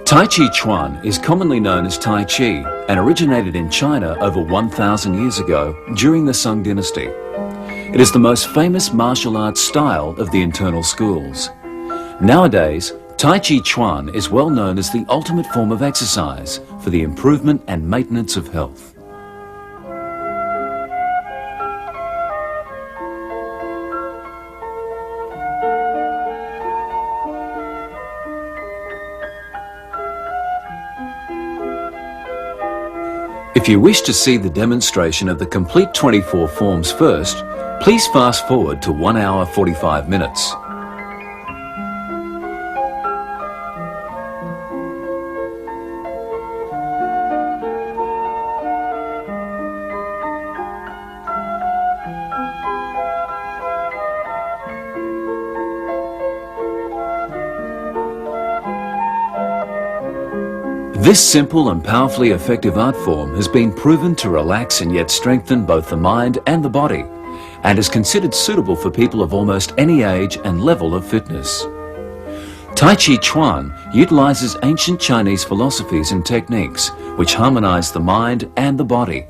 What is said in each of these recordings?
Tai Chi Chuan is commonly known as Tai Chi and originated in China over 1,000 years ago during the Sung dynasty. It is the most famous martial arts style of the internal schools. Nowadays, Tai Chi Chuan is well known as the ultimate form of exercise for the improvement and maintenance of health. If you wish to see the demonstration of the complete 24 forms first, please fast forward to 1 hour 45 minutes. This simple and powerfully effective art form has been proven to relax and yet strengthen both the mind and the body, and is considered suitable for people of almost any age and level of fitness. Tai Chi Chuan utilizes ancient Chinese philosophies and techniques which harmonize the mind and the body,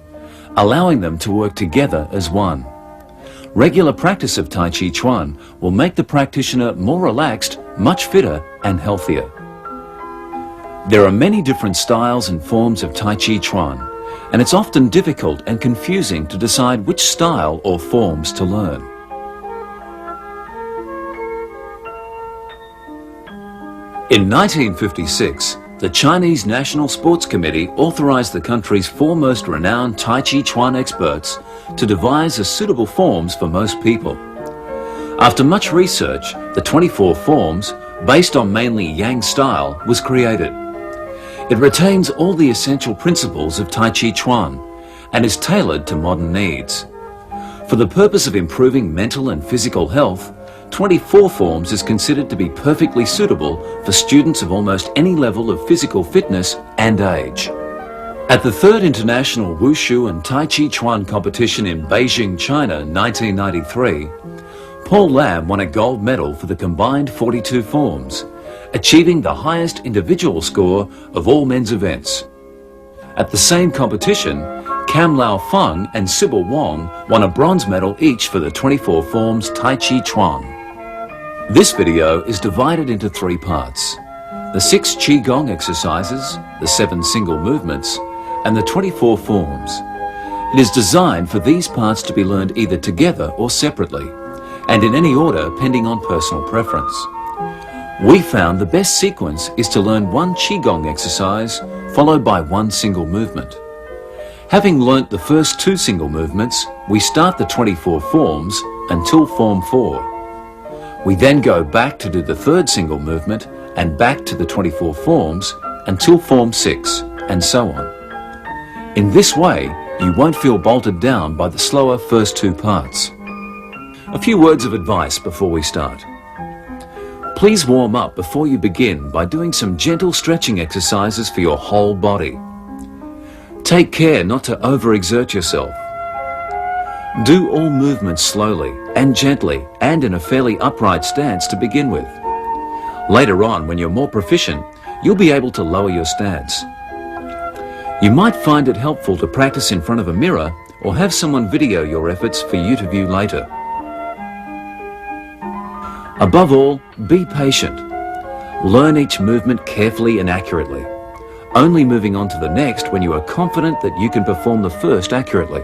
allowing them to work together as one. Regular practice of Tai Chi Chuan will make the practitioner more relaxed, much fitter and healthier. There are many different styles and forms of Tai Chi Chuan, and it's often difficult and confusing to decide which style or forms to learn. In 1956, the Chinese National Sports Committee authorized the country's foremost renowned Tai Chi Chuan experts to devise a suitable forms for most people. After much research, the 24 forms, based on mainly Yang style, was created. It retains all the essential principles of Tai Chi Chuan and is tailored to modern needs. For the purpose of improving mental and physical health, 24 forms is considered to be perfectly suitable for students of almost any level of physical fitness and age. At the 3rd International Wushu and Tai Chi Chuan competition in Beijing, China in 1993, Paul Lam won a gold medal for the combined 42 forms, achieving the highest individual score of all men's events. At the same competition, Cam Lao Feng and Sybil Wong won a bronze medal each for the 24 forms Tai Chi Chuan. This video is divided into 3 parts: the 6 Qigong exercises, the 7 single movements, and the 24 forms. It is designed for these parts to be learned either together or separately, and in any order pending on personal preference. We found the best sequence is to learn 1 Qigong exercise followed by 1 single movement. Having learnt the first 2 single movements, we start the 24 forms until form 4. We then go back to do the 3rd single movement and back to the 24 forms until form 6, and so on. In this way, you won't feel bolted down by the slower first 2 parts. A few words of advice before we start. Please warm up before you begin by doing some gentle stretching exercises for your whole body. Take care not to overexert yourself. Do all movements slowly and gently and in a fairly upright stance to begin with. Later on, when you're more proficient, you'll be able to lower your stance. You might find it helpful to practice in front of a mirror or have someone video your efforts for you to view later. Above all, be patient. Learn each movement carefully and accurately, only moving on to the next when you are confident that you can perform the first accurately.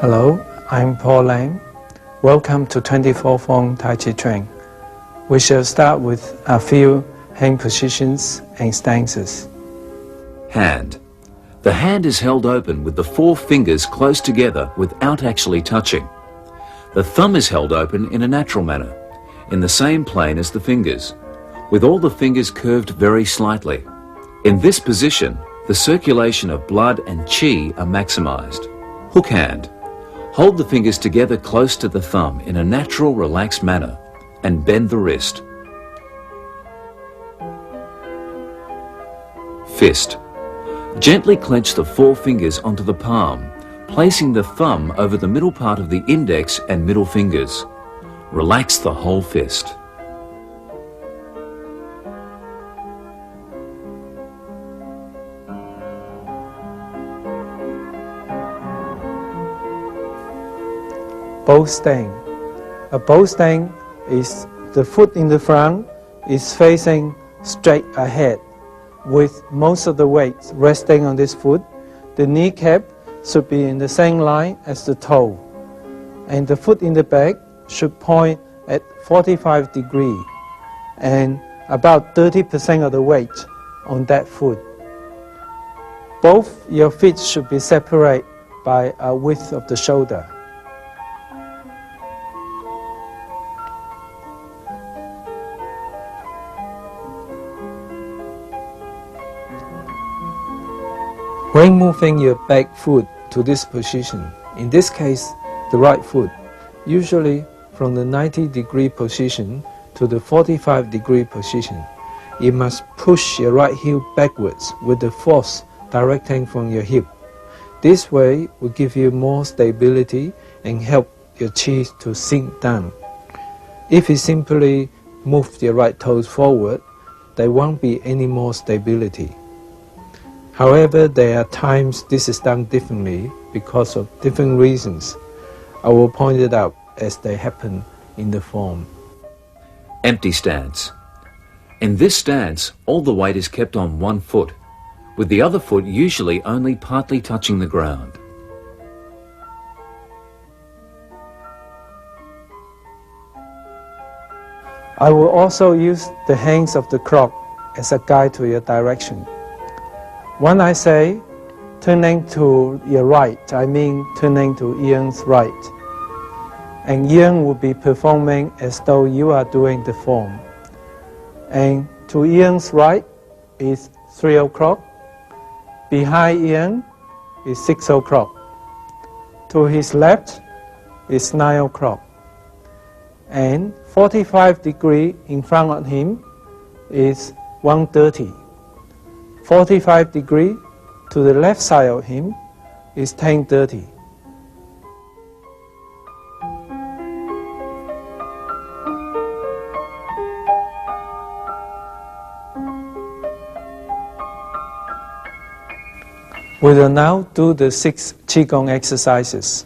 Hello, I'm Paul Lam. Welcome to 24 Form Tai Chi Chuan. We shall start with a few hand positions and stances. Hand. The hand is held open with the 4 fingers close together without actually touching. The thumb is held open in a natural manner, in the same plane as the fingers, with all the fingers curved very slightly. In this position, the circulation of blood and qi are maximized. Hook hand. Hold the fingers together close to the thumb in a natural, relaxed manner and bend the wrist. Fist. Gently clench the 4 fingers onto the palm, placing the thumb over the middle part of the index and middle fingers. Relax the whole fist. Bow stand. A bow stand is the foot in the front is facing straight ahead with most of the weight resting on this foot. The kneecap should be in the same line as the toe, and the foot in the back should point at 45 degrees and about 30% of the weight on that foot. Both your feet should be separated by a width of the shoulder. When moving your back foot to this position, in this case the right foot, usually from the 90-degree position to the 45-degree position, you must push your right heel backwards with the force directing from your hip. This way will give you more stability and help your chi to sink down. If you simply move your right toes forward, there won't be any more stability. However, there are times this is done differently because of different reasons. I will point it out as they happen in the form. Empty stance. In this stance, all the weight is kept on one foot, with the other foot usually only partly touching the ground. I will also use the hands of the clock as a guide to your direction. When I say turning to your right, I mean turning to Ian's right. And Ian will be performing as though you are doing the form. And to Ian's right is 3 o'clock. Behind Ian is 6 o'clock. To his left is 9 o'clock. And 45 degrees in front of him is 1:30. 45 degrees to the left side of him is 10:30. We will now do the 6 Qigong exercises.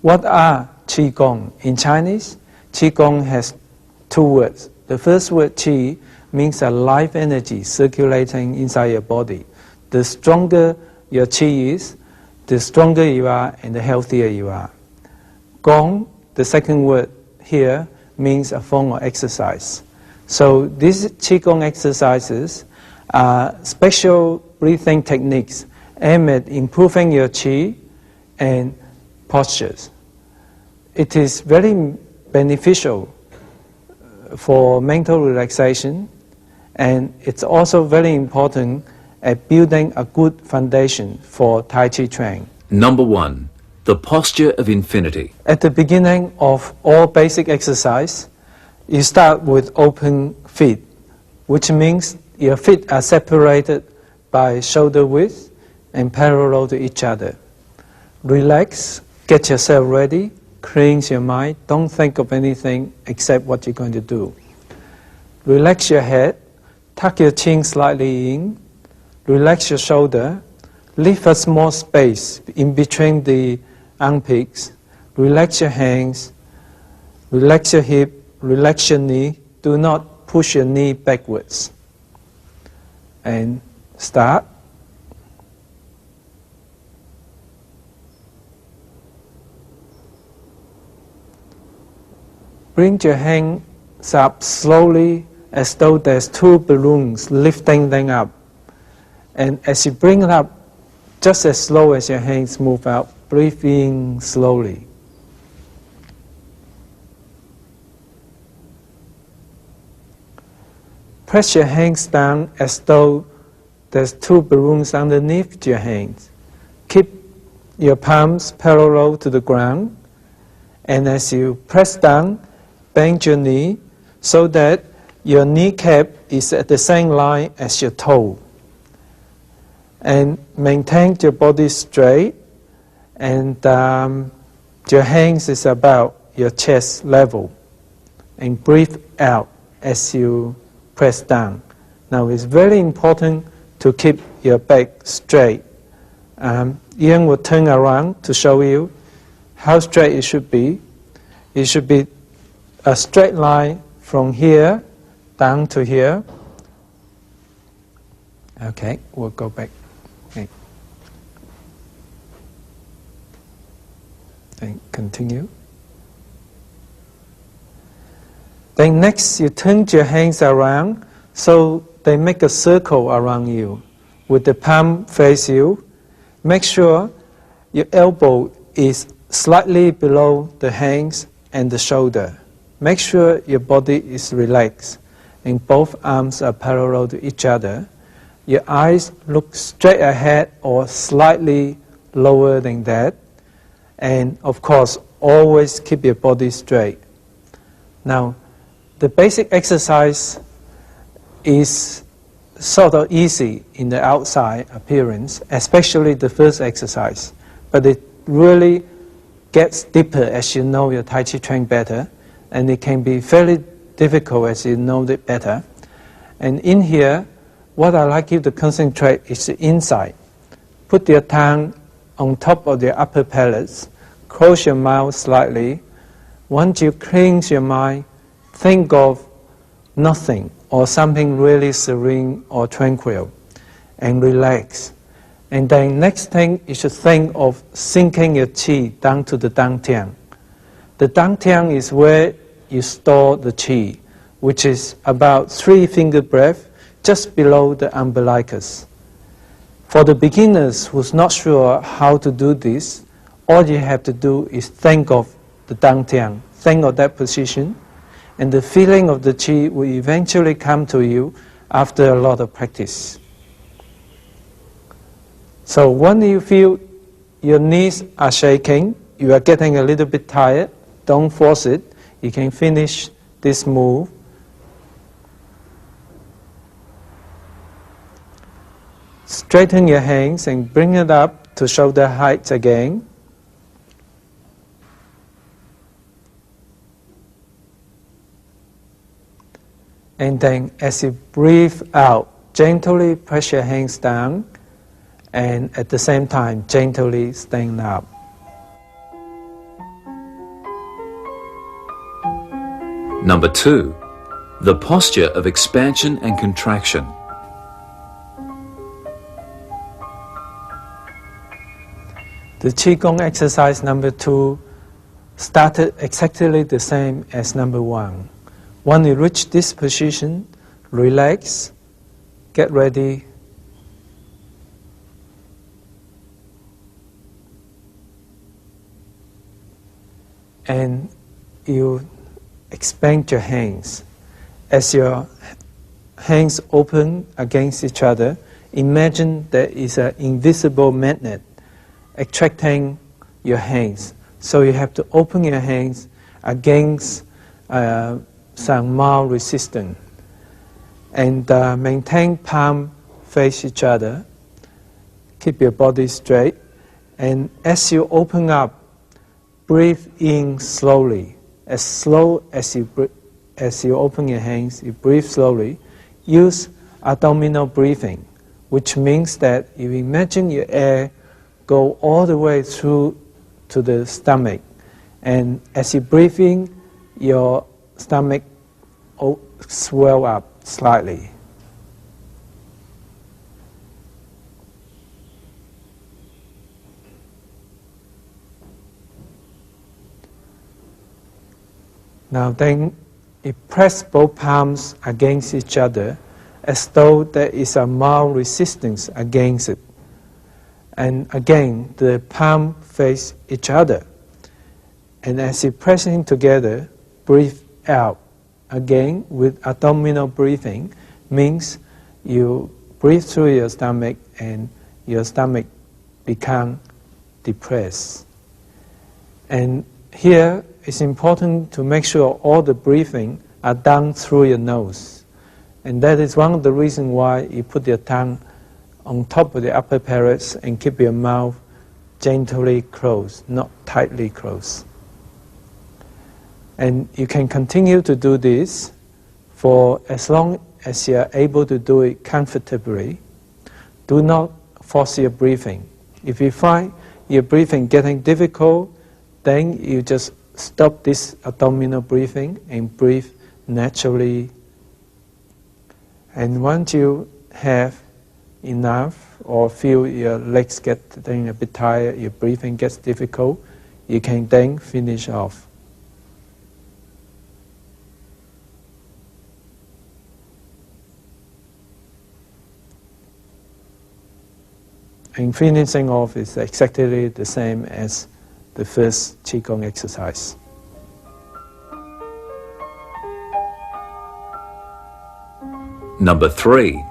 What are Qigong? In Chinese, Qigong has 2 words. The first word, Qi, means a life energy circulating inside your body. The stronger your Qi is, the stronger you are and the healthier you are. Gong, the second word here, means a form of exercise. So these Qigong exercises are special breathing techniques aimed at improving your Qi and postures. It is very beneficial for mental relaxation, and it's also very important at building a good foundation for Tai Chi Chuan. Number 1. The posture of infinity. At the beginning of all basic exercise, you start with open feet, which means your feet are separated by shoulder width and parallel to each other. Relax, get yourself ready, cleanse your mind, don't think of anything except what you're going to do. Relax your head, tuck your chin slightly in, relax your shoulder, leave a small space in between the armpits, relax your hands, relax your hip, relax your knee, do not push your knee backwards. And start. Bring your hands up slowly as though there's 2 balloons lifting them up. And as you bring it up, just as slow as your hands move out, breathe in slowly. Press your hands down as though there's 2 balloons underneath your hands. Keep your palms parallel to the ground, and as you press down, bend your knee so that your kneecap is at the same line as your toe. And maintain your body straight, and your hands is about your chest level. And breathe out as you press down. Now it's very important to keep your back straight. Ian will turn around to show you how straight it should be. It should be a straight line from here down to here. Okay, we'll go back. Okay. And continue. Then next, you turn your hands around so they make a circle around you with the palm face you. Make sure your elbow is slightly below the hands and the shoulder. Make sure your body is relaxed and both arms are parallel to each other. Your eyes look straight ahead or slightly lower than that. And of course, always keep your body straight. Now, the basic exercise is sort of easy in the outside appearance, especially the first exercise. But it really gets deeper as you know your Tai Chi train better, and it can be fairly difficult as you know it better. And in here, what I like you to concentrate is the inside. Put your tongue on top of the upper palate, close your mouth slightly. Once you cleanse your mind, think of nothing or something really serene or tranquil and relax. And then next thing, you should think of sinking your qi down to the dantian. The dantian is where you store the qi, which is about 3 finger breath just below the umbilicus. For the beginners who's not sure how to do this, all you have to do is think of the dantian, think of that position, and the feeling of the qi will eventually come to you after a lot of practice. So when you feel your knees are shaking, you are getting a little bit tired, don't force it. You can finish this move. Straighten your hands and bring it up to shoulder height again. And then as you breathe out, gently press your hands down, and at the same time, gently stand up. Number 2, the posture of expansion and contraction. The Qigong exercise number 2 started exactly the same as number 1. When you reach this position, relax, get ready. And you expand your hands. As your hands open against each other, imagine there is an invisible magnet attracting your hands. So you have to open your hands against some mild resistance. And maintain palm face each other. Keep your body straight. And as you open up, breathe in slowly. As slow as you open your hands, you breathe slowly. Use abdominal breathing, which means that you imagine your air go all the way through to the stomach. And as you breathe in, your stomach swell up slightly. Now then, you press both palms against each other as though there is a mild resistance against it. And again, the palm face each other. And as you press in together, breathe out. Again, with abdominal breathing, means you breathe through your stomach and your stomach become depressed. And here it's important to make sure all the breathing are done through your nose. And that is one of the reasons why you put your tongue on top of the upper parets and keep your mouth gently closed, not tightly closed. And you can continue to do this for as long as you are able to do it comfortably. Do not force your breathing. If you find your breathing getting difficult, then you just stop this abdominal breathing and breathe naturally. And once you have enough or feel your legs getting a bit tired, your breathing gets difficult, you can then finish off. And finishing off is exactly the same as the first Qigong exercise. Number 3,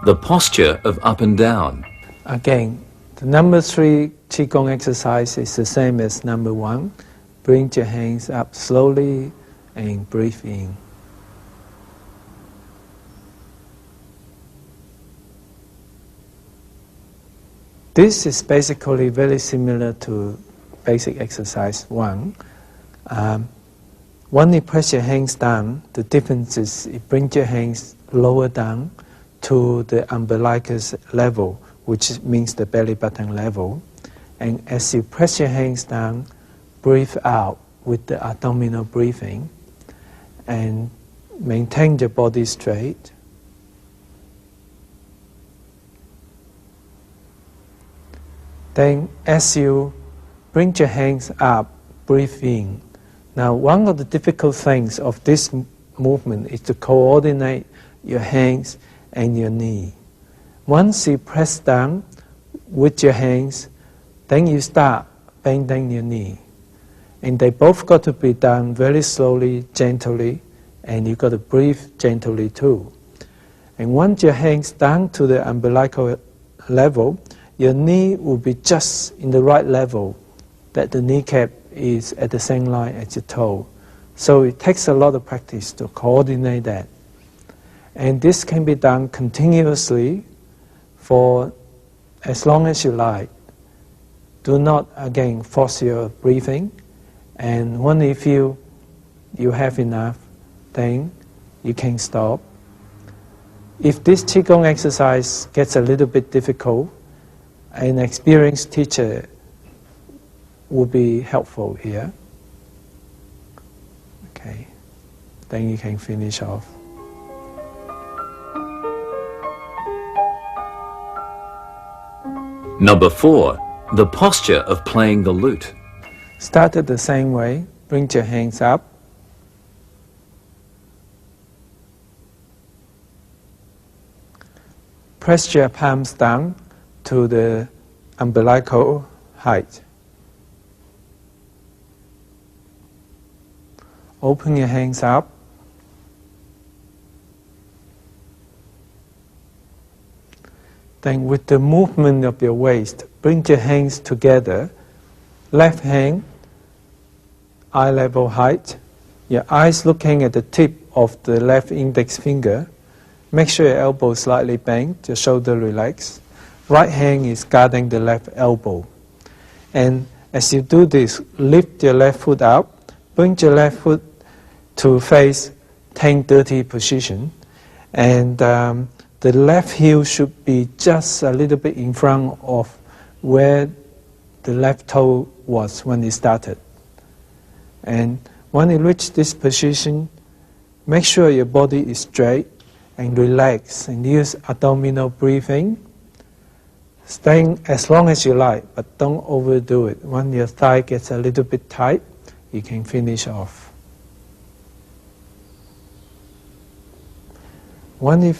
the posture of up and down. Again, the number 3 Qigong exercise is the same as number 1. Bring your hands up slowly and breathe in. This is basically very similar to basic exercise 1. When you press your hands down, the difference is you bring your hands lower down to the umbilicus level, which means the belly button level. And as you press your hands down, breathe out with the abdominal breathing and maintain your body straight. Then as you bring your hands up, breathe in. Now, one of the difficult things of this movement is to coordinate your hands and your knee. Once you press down with your hands, then you start bending your knee. And they both got to be done very slowly, gently, and you got to breathe gently too. And once your hands down to the umbilical level, your knee will be just in the right level, that the kneecap is at the same line as your toe. So it takes a lot of practice to coordinate that. And this can be done continuously for as long as you like. Do not, again, force your breathing. And when you feel you have enough, then you can stop. If this Qigong exercise gets a little bit difficult, an experienced teacher would be helpful here. Okay, then you can finish off. Number 4, the posture of playing the lute. Start it the same way. Bring your hands up. Press your palms down to the umbilical height. Open your hands up. Then with the movement of your waist, bring your hands together. Left hand, eye level height. Your eyes looking at the tip of the left index finger. Make sure your elbow is slightly bent, your shoulder relaxed. Right hand is guarding the left elbow. And as you do this, lift your left foot up, bring your left foot to face 10-30 position. And the left heel should be just a little bit in front of where the left toe was when you started. And when you reach this position, make sure your body is straight and relax and use abdominal breathing. Staying as long as you like, but don't overdo it. When your thigh gets a little bit tight, you can finish off. When you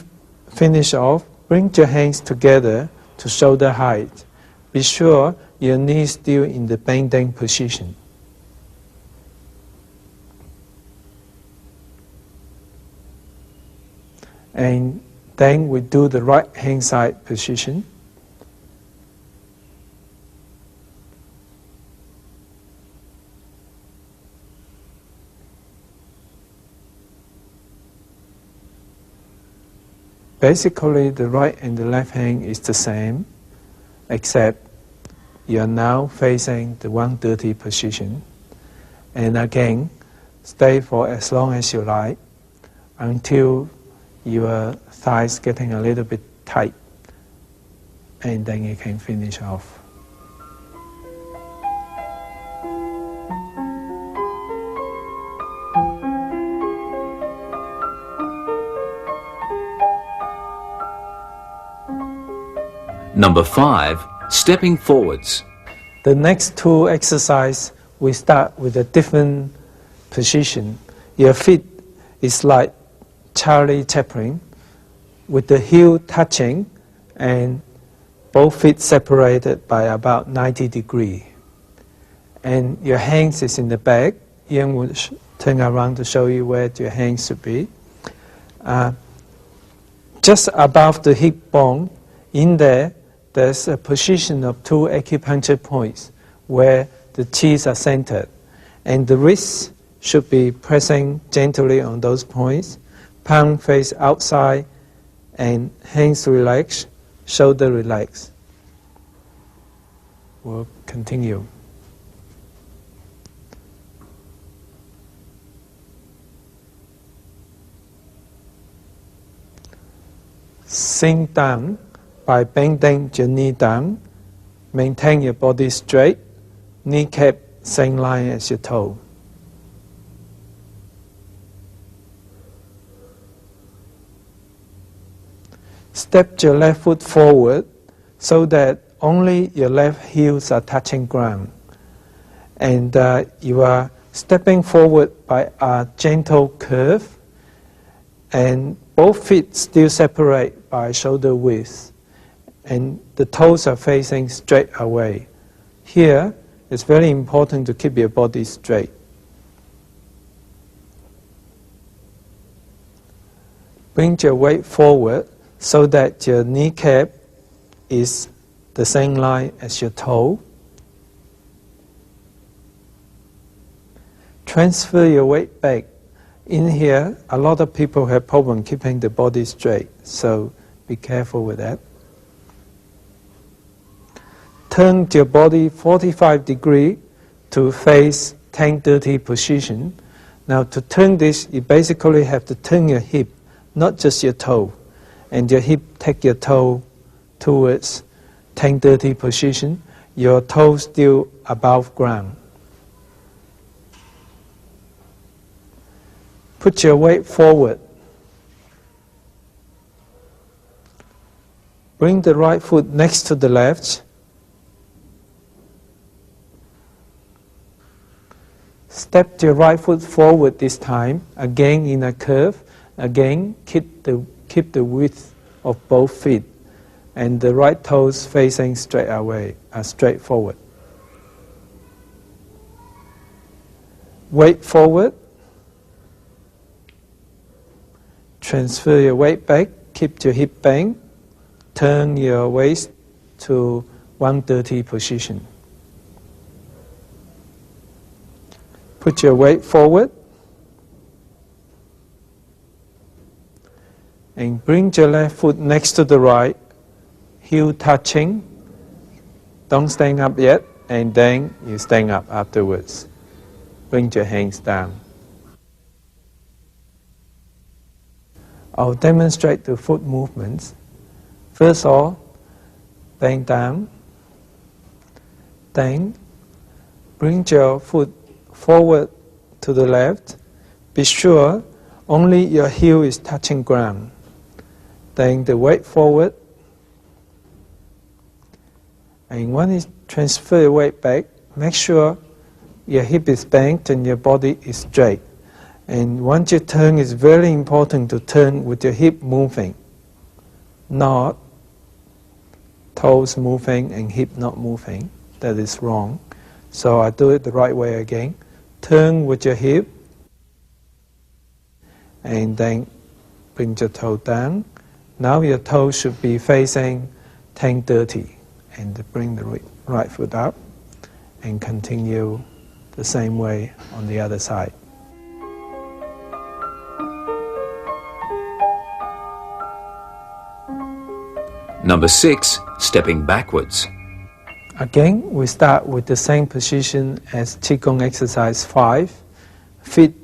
finish off, bring your hands together to shoulder height. Be sure your knee is still in the bending position. And then we do the right hand side position. Basically, the right and the left hand is the same, except you are now facing the 130 position. And again, stay for as long as you like until your thighs getting a little bit tight, and then you can finish off. Number 5, stepping forwards. The next two exercises, we start with a different position. Your feet is like Charlie Chaplin, with the heel touching and both feet separated by about 90 degrees. And your hands is in the back. Ian will turn around to show you where your hands should be. Just above the hip bone, in there's a position of 2 acupuncture points where the chis are centered. And the wrists should be pressing gently on those points, palm face outside, and hands relaxed, shoulder relaxed. We'll continue. Sink down by bending your knee down. Maintain your body straight, kneecap same line as your toe. Step your left foot forward so that only your left heels are touching ground. And you are stepping forward by a gentle curve, and both feet still separate by shoulder width, and the toes are facing straight away. Here, it's very important to keep your body straight. Bring your weight forward so that your kneecap is the same line as your toe. Transfer your weight back. In here, a lot of people have problem keeping the body straight, so be careful with that. Turn your body 45 degrees to face 10-30 position. Now to turn this, you basically have to turn your hip, not just your toe. And your hip, take your toe towards 10-30 position. Your toe still above ground. Put your weight forward. Bring the right foot next to the left. Step your right foot forward this time, again in a curve. Again, keep the width of both feet, and the right toes facing straight away, straight forward. Weight forward. Transfer your weight back, keep your hip bent, turn your waist to 130 position. Put your weight forward and bring your left foot next to the right, heel touching. Don't stand up yet, and then you stand up afterwards. Bring your hands down. I'll demonstrate the foot movements. First of all, bend down. Then bring your foot forward to the left. Be sure only your heel is touching ground. Then the weight forward. And when you transfer your weight back, make sure your hip is bent and your body is straight. And once you turn, it's very important to turn with your hip moving, not toes moving and hip not moving. That is wrong. So I do it the right way again. Turn with your hip, and then bring your toe down. Now your toe should be facing 10-30, and bring the right foot up, and continue the same way on the other side. Number 6, stepping backwards. Again, we start with the same position as Qigong exercise 5. Feet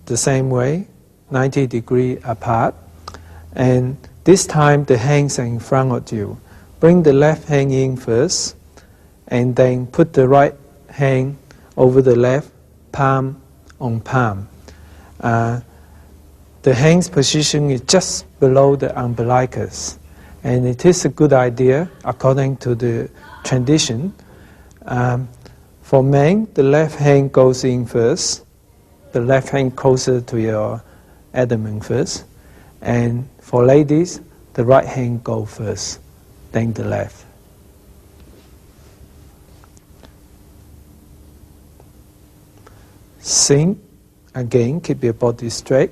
the same way, 90 degrees apart. And this time the hands are in front of you. Bring the left hand in first, and then put the right hand over the left, palm on palm. The hand's position is just below the umbilicus. And it is a good idea, according to the tradition. For men, the left hand goes in first, the left hand closer to your abdomen first. And for ladies, the right hand goes first, then the left. Sink, again, keep your body straight.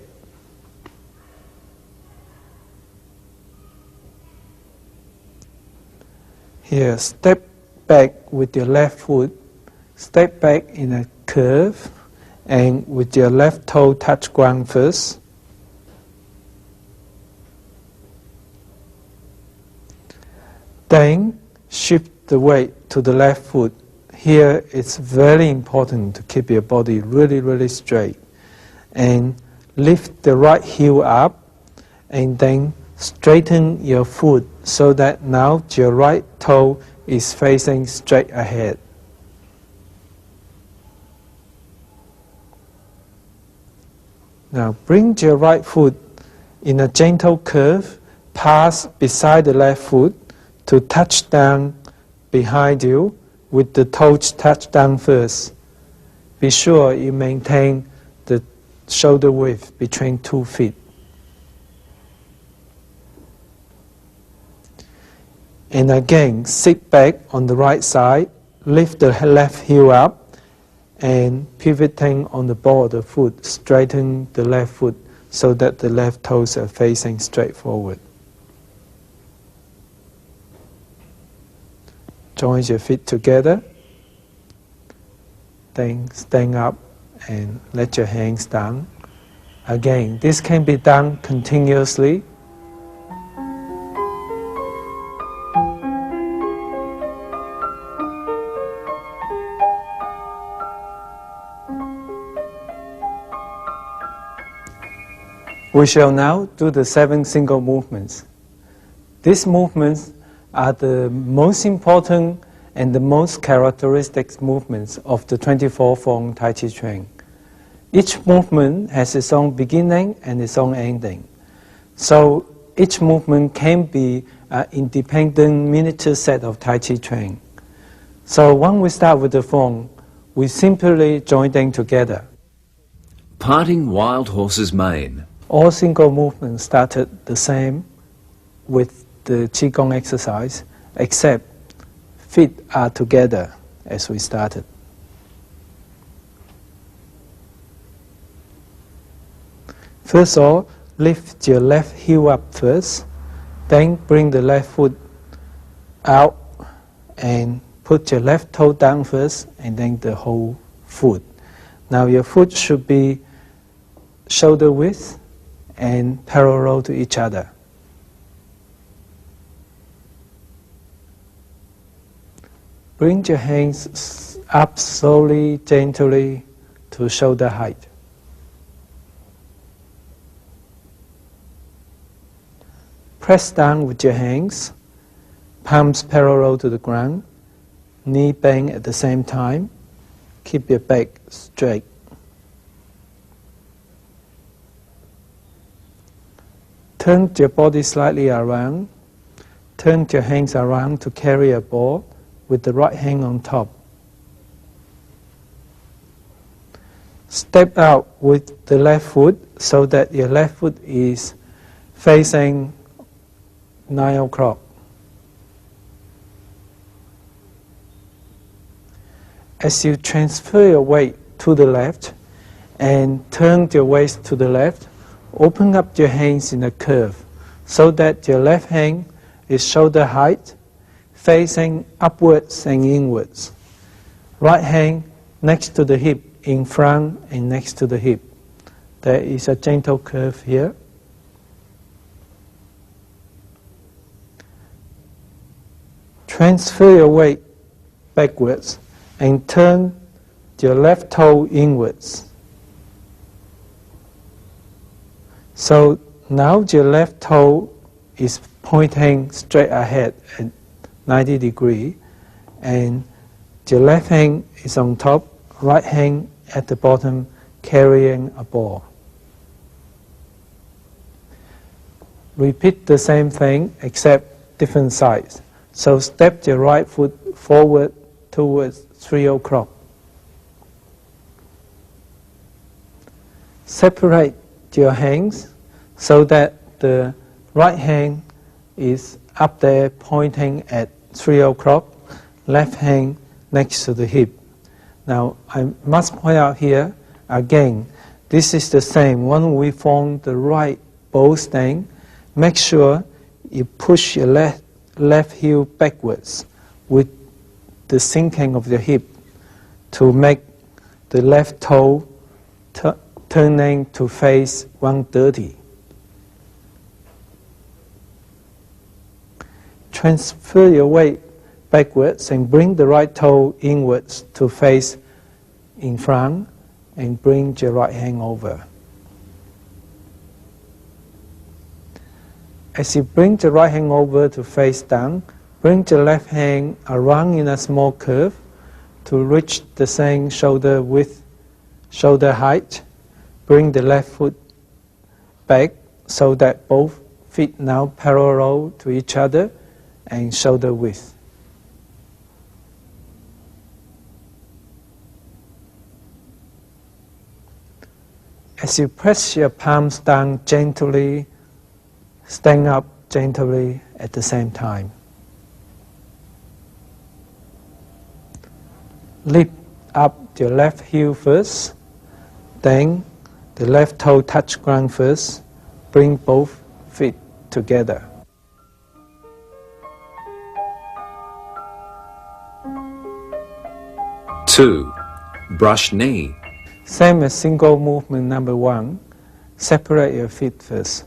Here, step back with your left foot, step back in a curve, and with your left toe touch ground first. Then shift the weight to the left foot. Here it's very important to keep your body really, really straight. And lift the right heel up, and then straighten your foot so that now your right toe is facing straight ahead. Now bring your right foot in a gentle curve, pass beside the left foot to touch down behind you with the toes touch down first. Be sure you maintain the shoulder width between 2 feet. And again, sit back on the right side, lift the left heel up, and pivoting on the ball of the foot, straighten the left foot so that the left toes are facing straight forward. Join your feet together, then stand up and let your hands down. Again, this can be done continuously. We shall now do the 7 single movements. These movements are the most important and the most characteristic movements of the 24 form Tai Chi Chuan. Each movement has its own beginning and its own ending. So each movement can be an independent miniature set of Tai Chi Chuan. So when we start with the form, we simply join them together. Parting wild horse's mane. All single movements started the same with the Qigong exercise, except feet are together as we started. First of all, lift your left heel up first, then bring the left foot out and put your left toe down first and then the whole foot. Now your foot should be shoulder width and parallel to each other. Bring your hands up slowly, gently to shoulder height. Press down with your hands, palms parallel to the ground, knee bend at the same time. Keep your back straight. Turn your body slightly around. Turn your hands around to carry a ball with the right hand on top. Step out with the left foot so that your left foot is facing 9 o'clock. As you transfer your weight to the left and turn your waist to the left, open up your hands in a curve so that your left hand is shoulder height, facing upwards and inwards. Right hand next to the hip, in front and next to the hip. There is a gentle curve here. Transfer your weight backwards and turn your left toe inwards. So now your left toe is pointing straight ahead at 90 degrees, and your left hand is on top, right hand at the bottom carrying a ball. Repeat the same thing except different sides. So step your right foot forward towards 3 o'clock. Separate your hands so that the right hand is up there pointing at 3 o'clock, left hand next to the hip. Now I must point out here again, this is the same. When we form the right bow stand, make sure you push your left heel backwards with the sinking of the hip to make the left toe turning to face 130. Transfer your weight backwards and bring the right toe inwards to face in front, and bring your right hand over. As you bring the right hand over to face down, bring the left hand around in a small curve to reach the same shoulder width, shoulder height. Bring the left foot back so that both feet now parallel to each other and shoulder width. As you press your palms down gently, stand up gently at the same time. Lift up your left heel first, then the left toe touch ground first. Bring both feet together. Two, brush knee. Same as single movement number 1. Separate your feet first.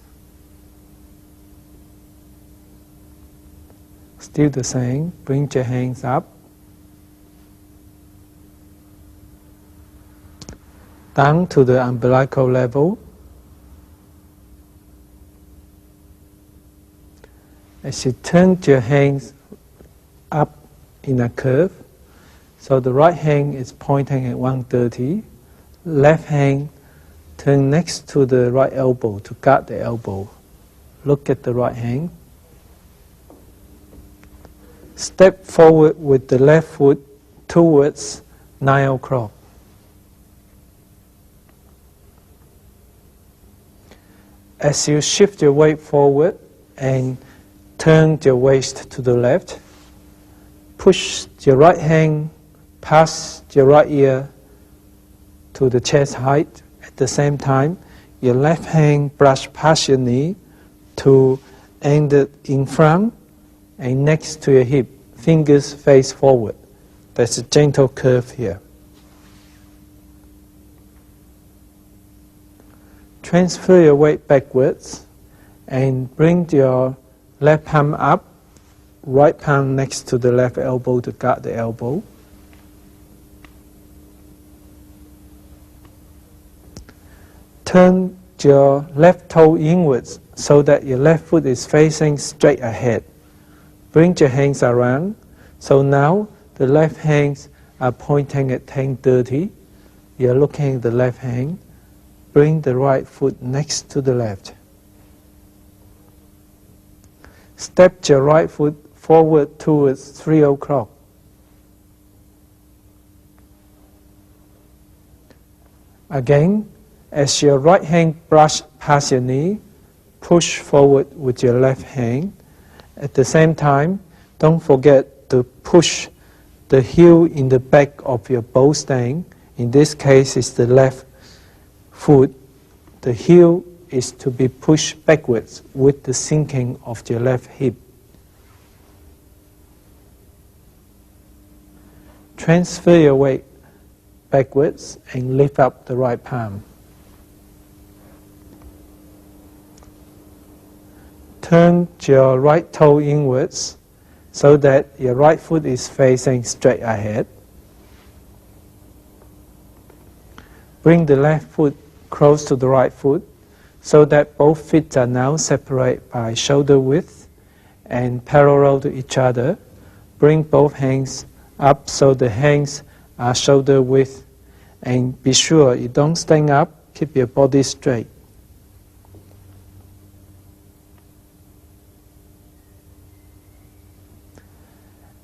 Still the same. Bring your hands up. Down to the umbilical level. As you turn your hands up in a curve, so the right hand is pointing at 130, left hand turn next to the right elbow to guard the elbow. Look at the right hand. Step forward with the left foot towards 9 o'clock. As you shift your weight forward and turn your waist to the left, push your right hand past your right ear to the chest height. At the same time, your left hand brush past your knee to end it in front and next to your hip. Fingers face forward. There's a gentle curve here. Transfer your weight backwards and bring your left palm up, right palm next to the left elbow to guard the elbow. Turn your left toe inwards so that your left foot is facing straight ahead. Bring your hands around. So now the left hands are pointing at 10:30. You're looking at the left hand. Bring the right foot next to the left. Step your right foot forward towards 3 o'clock. Again, as your right hand brush past your knee, push forward with your left hand. At the same time, don't forget to push the heel in the back of your bow stand. In this case, it's the left foot. The heel is to be pushed backwards with the sinking of your left hip. Transfer your weight backwards and lift up the right palm. Turn your right toe inwards so that your right foot is facing straight ahead. Bring the left foot close to the right foot so that both feet are now separated by shoulder width and parallel to each other. Bring both hands up so the hands are shoulder width, and be sure you don't stand up, keep your body straight.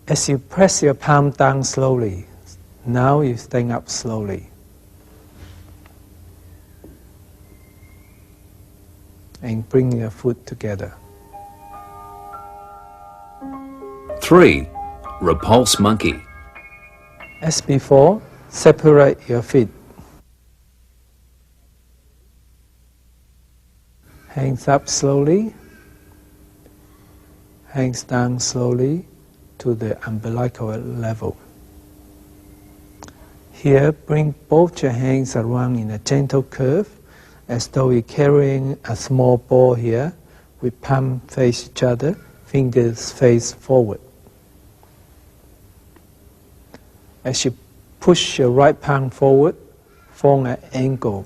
As you press your palm down slowly, now you stand up slowly. And bring your foot together. 3. Repulse monkey. As before, separate your feet. Hands up slowly, hands down slowly to the umbilical level. Here, bring both your hands around in a gentle curve, as though you're carrying a small ball here, with palms face each other, fingers face forward. As you push your right palm forward, form an angle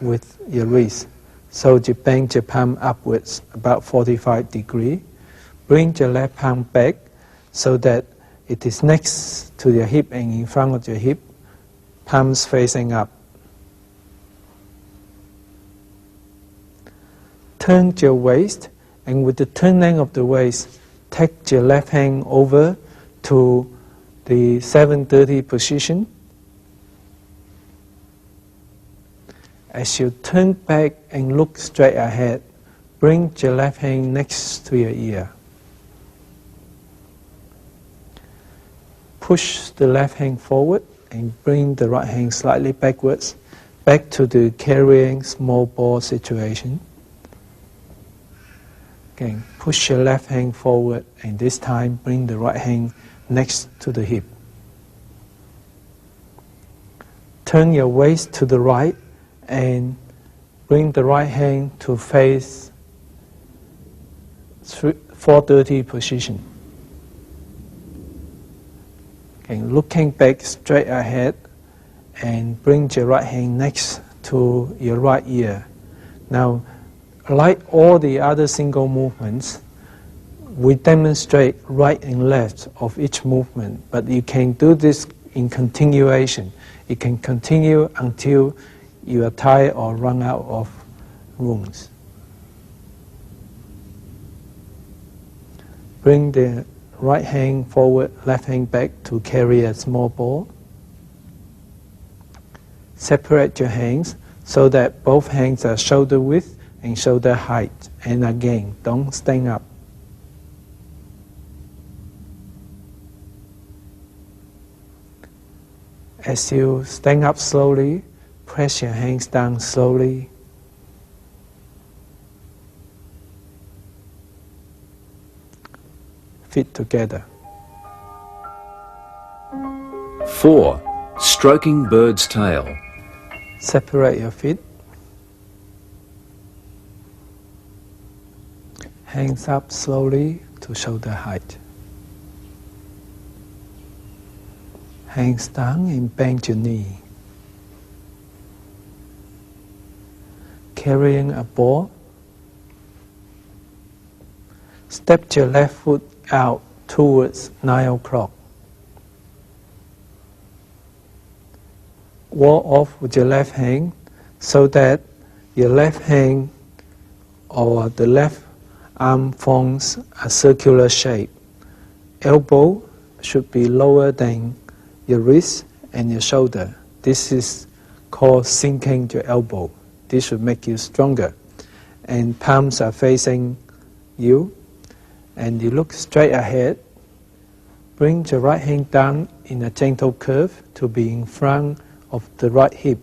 with your wrist. So you bend your palm upwards about 45 degrees. Bring your left palm back so that it is next to your hip and in front of your hip, palms facing up. Turn your waist, and with the turning of the waist, take your left hand over to the 730 position. As you turn back and look straight ahead, bring your left hand next to your ear. Push the left hand forward and bring the right hand slightly backwards, back to the carrying small ball situation. Again, push your left hand forward, and this time bring the right hand next to the hip. Turn your waist to the right and bring the right hand to face 430 position. Okay, looking back straight ahead and bring your right hand next to your right ear. Now, like all the other single movements, we demonstrate right and left of each movement, but you can do this in continuation. You can continue until you are tired or run out of rooms. Bring the right hand forward, left hand back to carry a small ball. Separate your hands so that both hands are shoulder width and shoulder height. And again, don't stand up. As you stand up slowly, press your hands down slowly. Feet together. 4. Stroking bird's tail. Separate your feet. Hands up slowly to shoulder height. Hands down and bend your knee. Carrying a ball. Step your left foot out towards 9 o'clock. Wall off with your left hand so that your left hand or the left arm forms a circular shape. Elbow should be lower than your wrist and your shoulder. This is called sinking your elbow. This should make you stronger. And palms are facing you. And you look straight ahead. Bring your right hand down in a gentle curve to be in front of the right hip.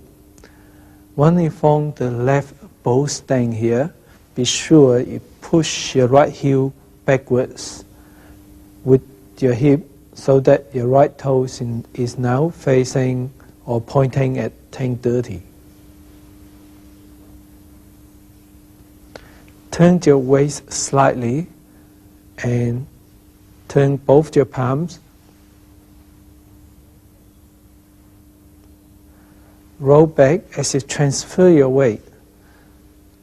When you form the left bow stand here, be sure you push your right heel backwards with your hip so that your right toe is now facing or pointing at 10:30. Turn your waist slightly and Turn both your palms. Roll back as you transfer your weight.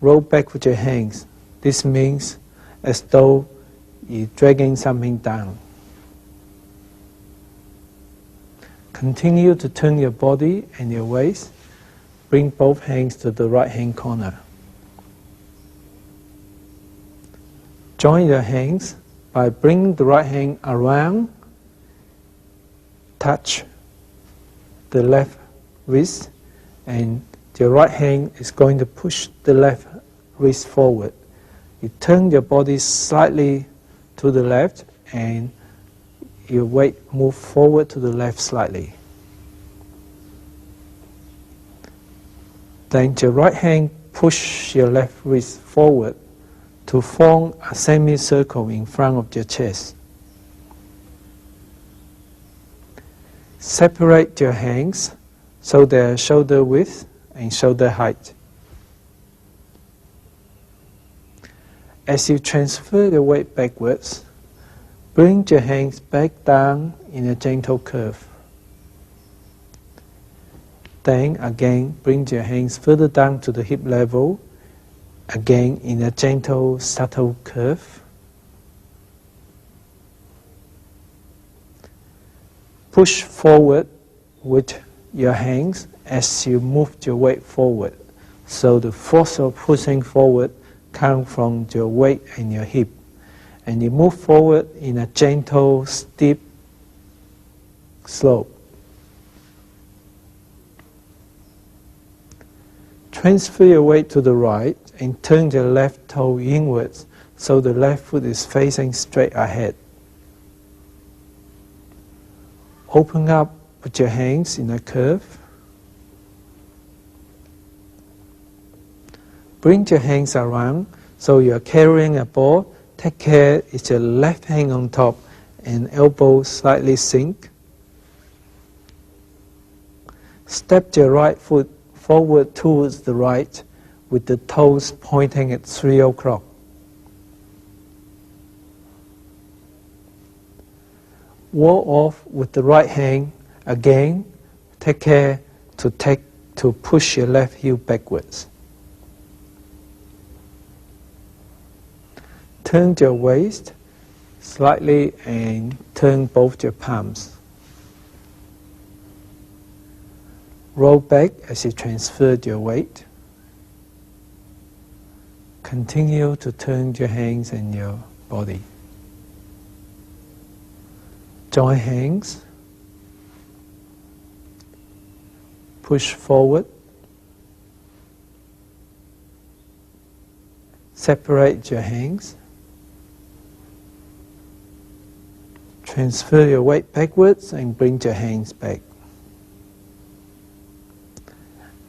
Roll back with your hands. This means as though you're dragging something down. Continue to turn your body and your waist. Bring both hands to the right hand corner. Join your hands by bringing the right hand around, touch the left wrist, and your right hand is going to push the left wrist forward. You turn your body slightly to the left and your weight move forward to the left slightly. Then your right hand push your left wrist forward to form a semicircle in front of your chest. Separate your hands so they're shoulder width and shoulder height. As you transfer the weight backwards, bring your hands back down in a gentle curve. Then again, bring your hands further down to the hip level, again in a gentle, subtle curve. Push forward with your hands as you move your weight forward. So the force of pushing forward comes from your weight and your hip. And you move forward in a gentle, steep slope. Transfer your weight to the right and turn your left toe inwards so the left foot is facing straight ahead. Open up with your hands in a curve. Bring your hands around so you're carrying a ball. Take care, it's your left hand on top and elbow slightly sink. Step your right foot forward towards the right with the toes pointing at 3 o'clock. Wall off with the right hand. Again, take care to push your left heel backwards. Turn your waist slightly and turn both your palms. Roll back as you transfer your weight. Continue to turn your hands and your body. Join hands. Push forward. Separate your hands. Transfer your weight backwards and bring your hands back.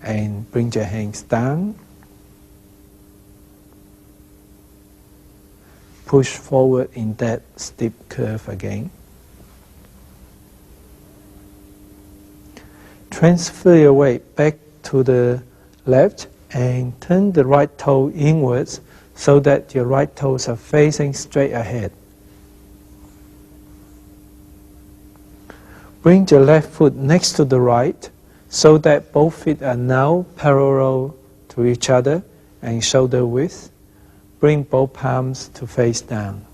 And bring your hands down. Push forward in that steep curve again. Transfer your weight back to the left and turn the right toe inwards so that your right toes are facing straight ahead. Bring your left foot next to the right so that both feet are now parallel to each other and shoulder width. Bring both palms to face down.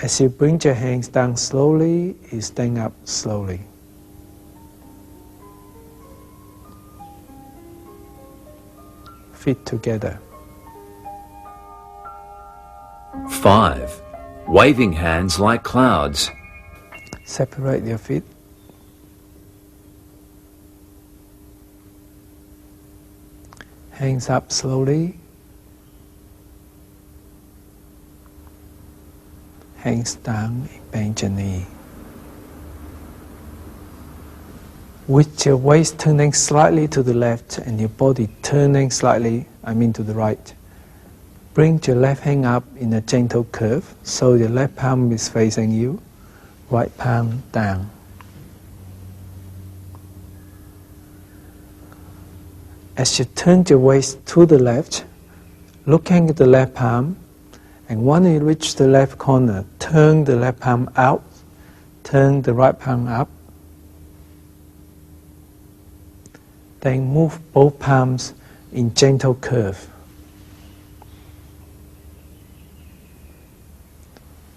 As you bring your hands down slowly, you stand up slowly. Feet together. 5. Waving hands like clouds. Separate your feet. Hands up slowly. Hands down, bend your knee. With your waist turning slightly to the left and your body turning slightly, to the right. Bring your left hand up in a gentle curve so your left palm is facing you, right palm down. As you turn your waist to the left, looking at the left palm, and when you reach the left corner, turn the left palm out, turn the right palm up, then move both palms in gentle curve.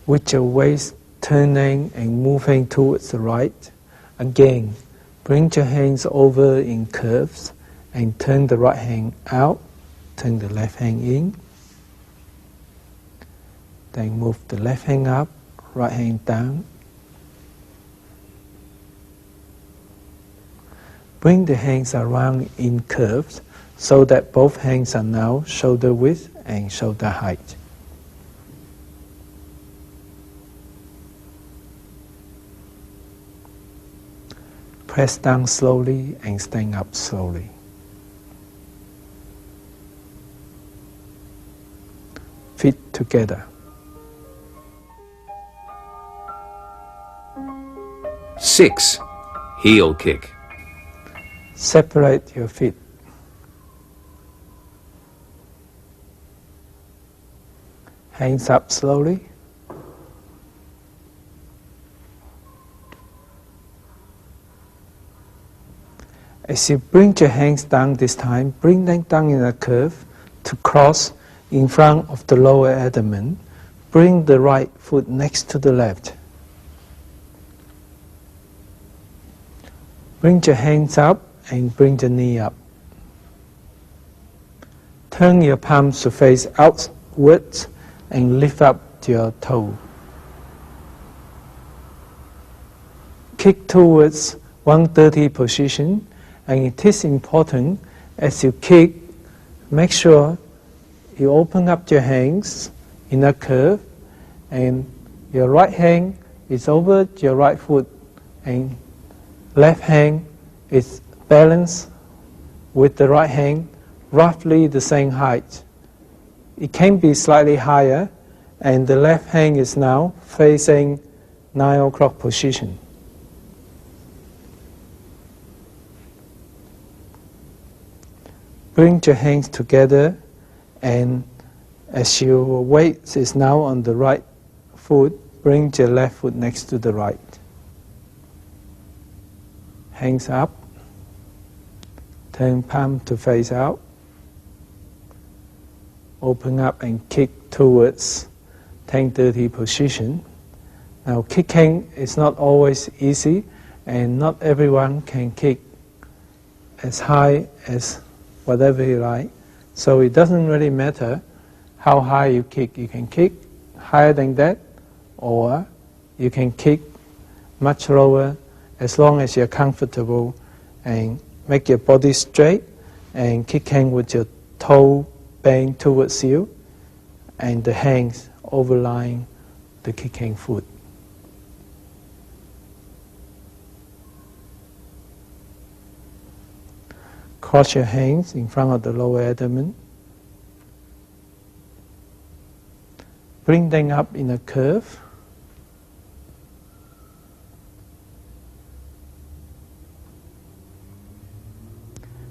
With your waist turning and moving towards the right, again, bring your hands over in curves and turn the right hand out, turn the left hand in. Then move the left hand up, right hand down. Bring the hands around in curves so that both hands are now shoulder width and shoulder height. Press down slowly and stand up slowly. Feet together. 6. Heel kick. Separate your feet. Hands up slowly. As you bring your hands down this time, bring them down in a curve to cross in front of the lower abdomen. Bring the right foot next to the left. Bring your hands up and bring the knee up. Turn your palms to face outwards and lift up your toe. Kick towards 130 position, and it is important as you kick, make sure you open up your hands in a curve and your right hand is over your right foot and left hand is balanced with the right hand, roughly the same height. It can be slightly higher, and the left hand is now facing 9 o'clock position. Bring your hands together, and as your weight is now on the right foot, bring your left foot next to the right. Hands up. Turn palm to face out. Open up and kick towards 10-30 position. Now kicking is not always easy, and not everyone can kick as high as whatever you like. So it doesn't really matter how high you kick. You can kick higher than that, or you can kick much lower, as long as you're comfortable, and make your body straight and kicking with your toe bent towards you and the hands overlying the kicking foot. Cross your hands in front of the lower abdomen. Bring them up in a curve.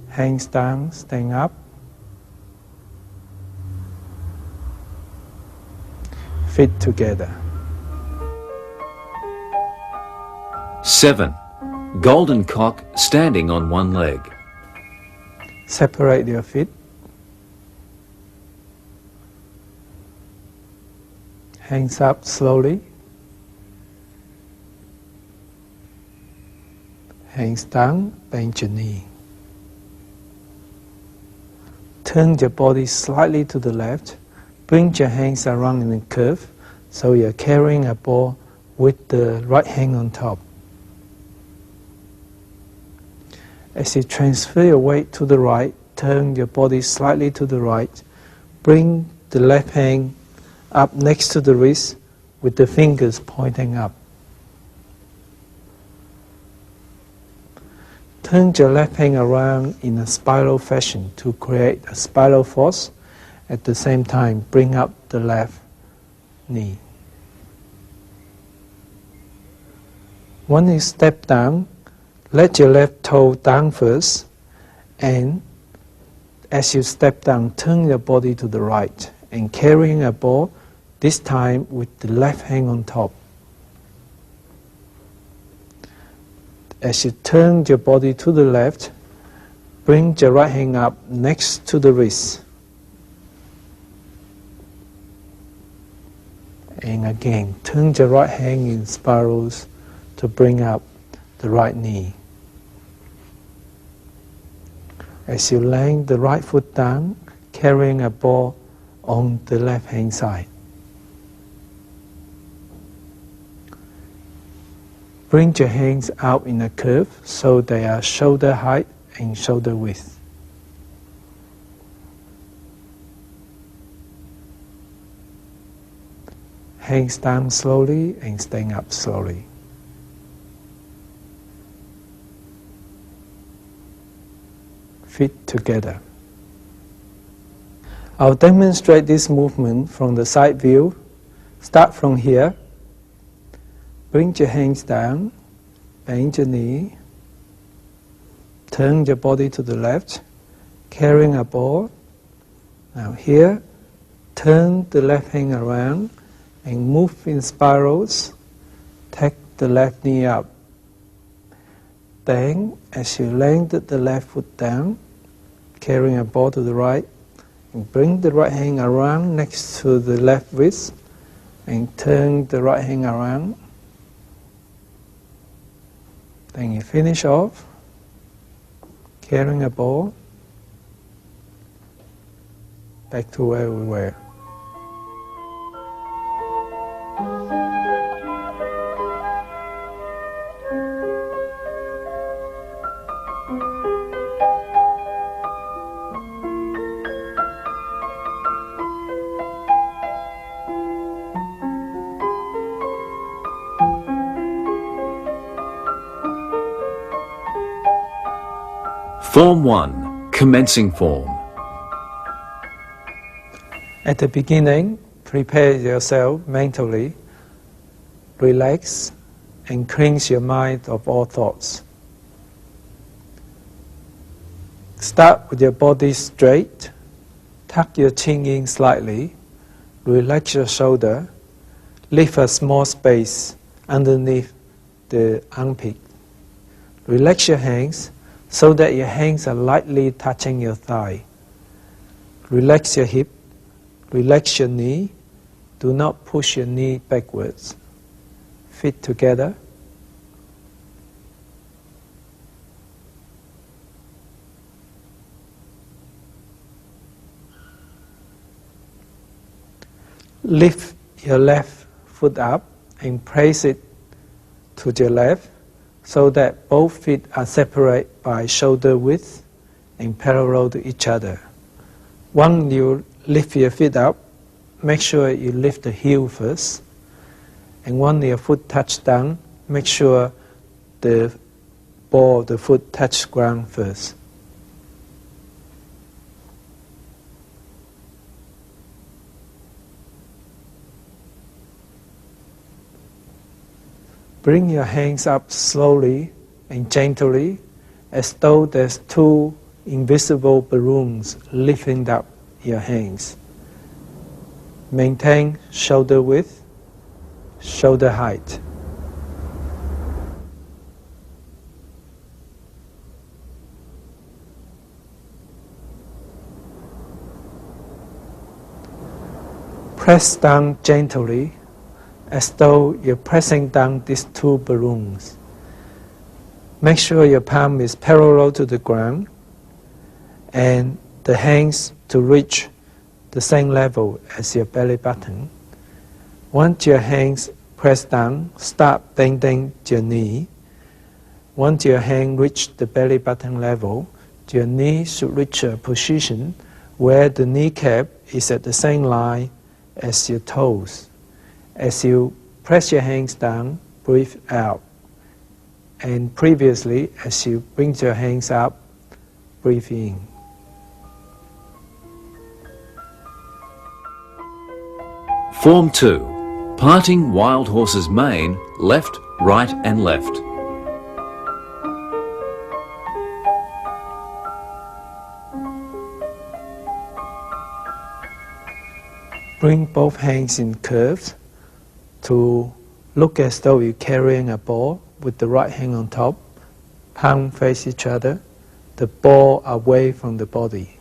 Hands down, stand up. Feet together. 7. Golden cock standing on one leg. Separate your feet. Hands up slowly. Hands down, bend your knee. Turn your body slightly to the left. Bring your hands around in a curve so you're carrying a ball with the right hand on top. As you transfer your weight to the right, turn your body slightly to the right. Bring the left hand up next to the wrist with the fingers pointing up. Turn your left hand around in a spiral fashion to create a spiral force. At the same time, bring up the left knee. When you step down, let your left toe down first and As you step down, turn your body to the right and carrying a ball, this time with the left hand on top. As you turn your body to the left, bring your right hand up next to the wrist. And again, turn your right hand in spirals to bring up the right knee. As you lay the right foot down, carrying a ball on the left hand side. Bring your hands out in a curve so they are shoulder height and shoulder width. Hands down slowly and stand up slowly. Feet together. I'll demonstrate this movement from the side view. Start from here. Bring your hands down, bend your knee, turn your body to the left, carrying a ball. Now here, turn the left hand around and move in spirals. Take the left knee up. Then, as you land the left foot down, carrying a ball to the right, and bring the right hand around next to the left wrist, and turn the right hand around. Then you finish off, carrying a ball, back to where we were. Form 1, Commencing Form. At the beginning, prepare yourself mentally, relax, and cleanse your mind of all thoughts. Start with your body straight, tuck your chin in slightly, relax your shoulder, leave a small space underneath the armpit. Relax your hands so that your hands are lightly touching your thigh. Relax your hip, relax your knee. Do not push your knee backwards. Feet together. Lift your left foot up and place it to your left so that both feet are separate by shoulder width and parallel to each other. When you lift your feet up, make sure you lift the heel first. And when your foot touches down, make sure the ball of the foot touches ground first. Bring your hands up slowly and gently as though there's two invisible balloons lifting up your hands. Maintain shoulder width, shoulder height. Press down gently as though you're pressing down these two balloons. Make sure your palm is parallel to the ground and the hands to reach the same level as your belly button. Once your hands press down, start bending your knee. Once your hand reach the belly button level, your knee should reach a position where the kneecap is at the same line as your toes. As you press your hands down, breathe out. And previously, as you bring your hands up, breathe in. Form 2, Parting Wild Horse's Mane, left, right and left. Bring both hands in curves to look as though you're carrying a ball with the right hand on top, palm face each other, the ball away from the body.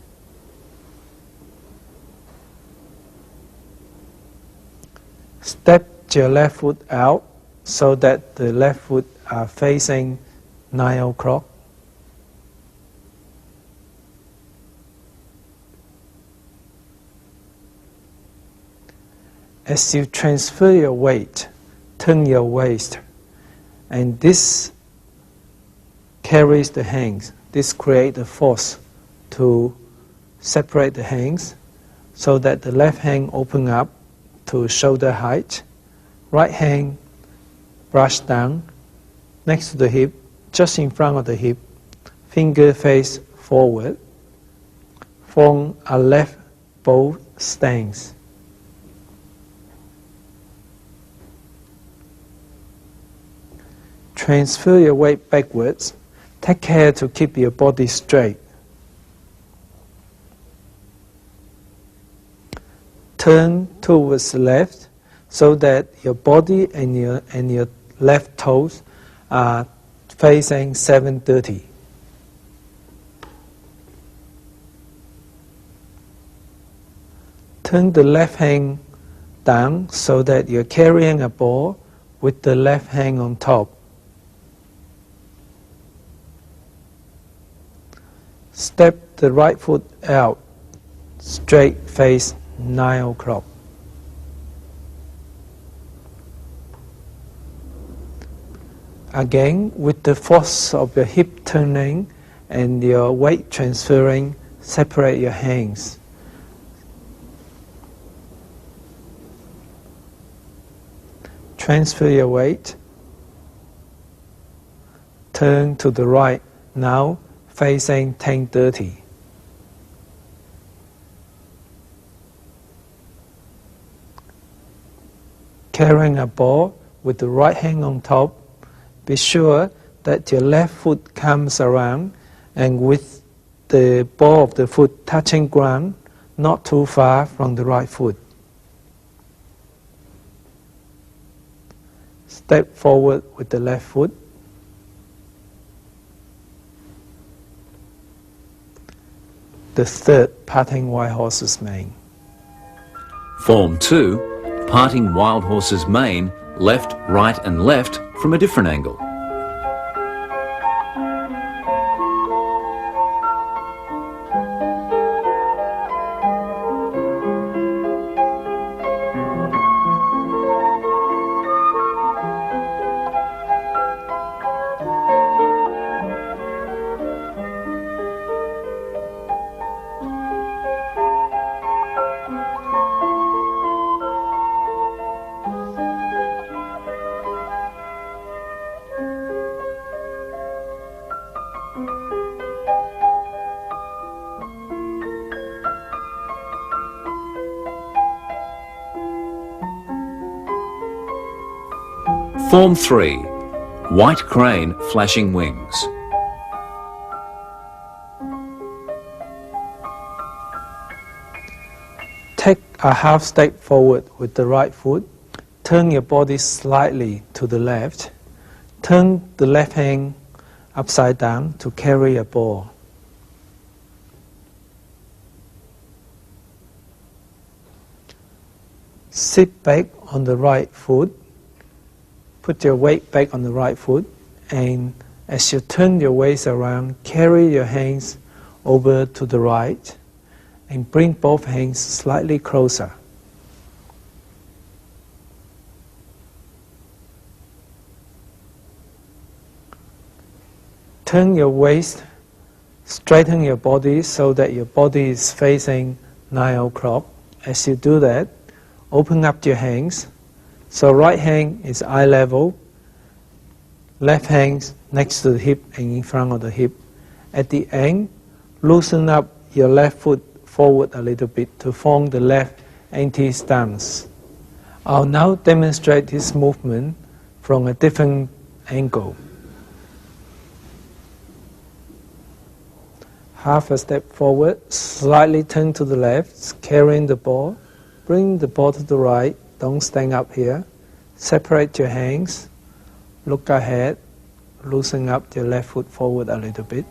Step your left foot out so that the left foot are facing 9 o'clock. As you transfer your weight, turn your waist, and this carries the hands. This creates a force to separate the hands so that the left hand open up to shoulder height, right hand brush down next to the hip, just in front of the hip, finger face forward, form a left bow stance. Transfer your weight backwards. Take care to keep your body straight. Turn towards the left so that your body and your left toes are facing 7:30. Turn the left hand down so that you're carrying a ball with the left hand on top. Step the right foot out, straight face 9 o'clock. Again, with the force of your hip turning and your weight transferring, separate your hands. Transfer your weight. Turn to the right now, facing 10:30. Carrying a ball with the right hand on top, be sure that your left foot comes around and with the ball of the foot touching ground, not too far from the right foot. Step forward with the left foot. The third, parting wild horse's mane. Form 2, parting wild horse's mane, left, right and left from a different angle. Form 3, white crane flashing wings. Take a half step forward with the right foot. Turn your body slightly to the left. Turn the left hand upside down to carry a ball. Sit back on the right foot. Put your weight back on the right foot, and as you turn your waist around, carry your hands over to the right and bring both hands slightly closer. Turn your waist, straighten your body so that your body is facing 9 o'clock. As you do that, open up your hands. So right hand is eye level, left hand next to the hip and in front of the hip. At the end, loosen up your left foot forward a little bit to form the left anti-stance. I'll now demonstrate this movement from a different angle. Half a step forward, slightly turn to the left, carrying the ball, bring the ball to the right, don't stand up here. Separate your hands, look ahead, loosen up your left foot forward a little bit.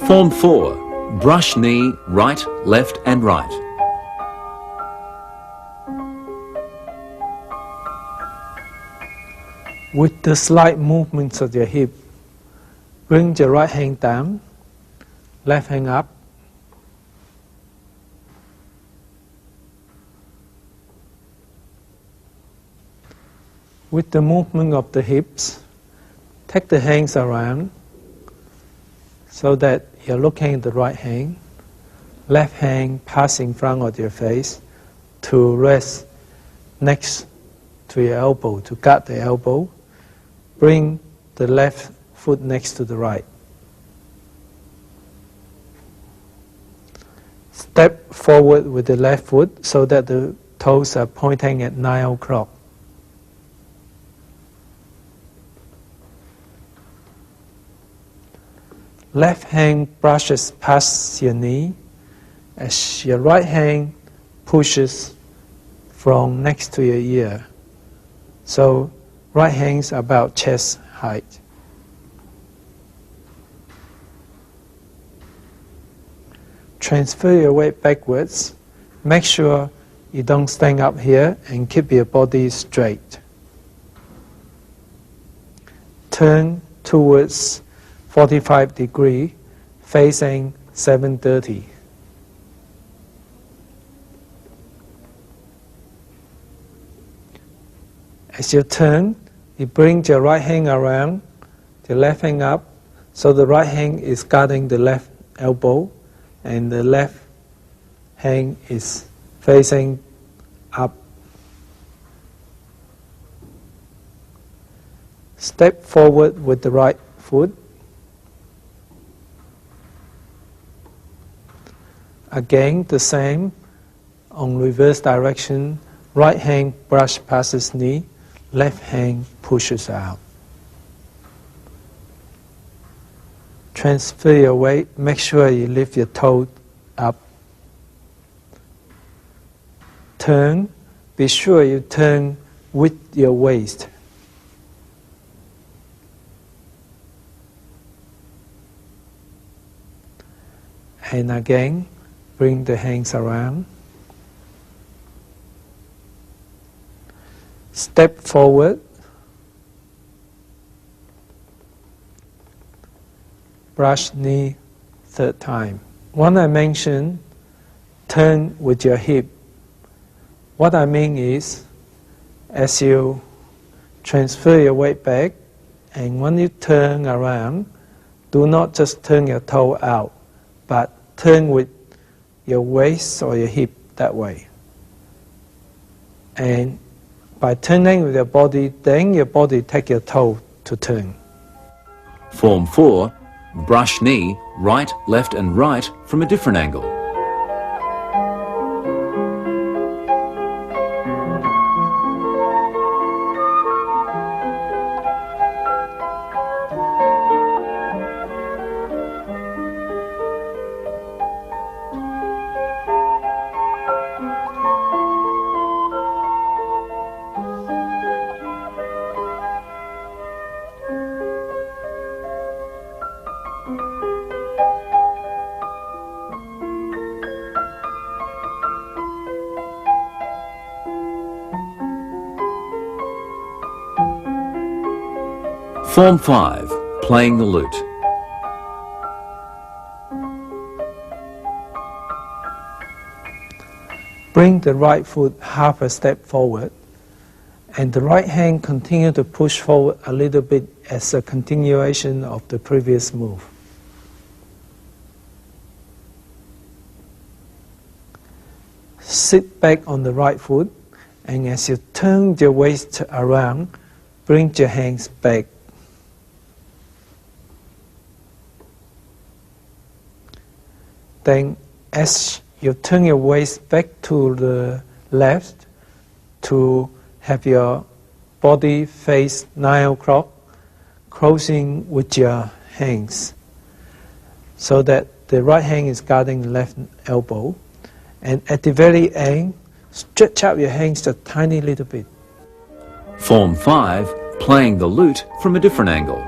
Form 4. Brush knee, right, left and right. With the slight movements of your hip, bring your right hand down, left hand up. With the movement of the hips, take the hands around so that you're looking at the right hand. Left hand pass in front of your face to rest next to your elbow, to guard the elbow. Bring the left foot next to the right. Step forward with the left foot so that the toes are pointing at 9 o'clock. Left hand brushes past your knee as your right hand pushes from next to your ear. So right hand's about chest height. Transfer your weight backwards. Make sure you don't stand up here and keep your body straight. Turn towards 45 degrees, facing 7:30. As you turn, you bring your right hand around, the left hand up, so the right hand is guarding the left elbow, and the left hand is facing up. Step forward with the right foot. Again, the same, on reverse direction, right hand brush passes knee, left hand pushes out. Transfer your weight, make sure you lift your toe up. Turn, be sure you turn with your waist. And again, bring the hands around. Step forward. Brush knee 3rd time. When I mention turn with your hip, what I mean is, as you transfer your weight back, and when you turn around, do not just turn your toe out, but turn with your waist or your hip that way. And by turning with your body, then your body take your toe to turn. Form 4. Brush knee, right, left and right from a different angle. Form 5. Playing the lute. Bring the right foot half a step forward, and the right hand continue to push forward a little bit as a continuation of the previous move. Sit back on the right foot, and as you turn your waist around, bring your hands back. Then, as you turn your waist back to the left to have your body face 9 o'clock, closing with your hands, so that the right hand is guarding the left elbow. And at the very end, stretch out your hands a tiny little bit. Form 5, playing the lute from a different angle.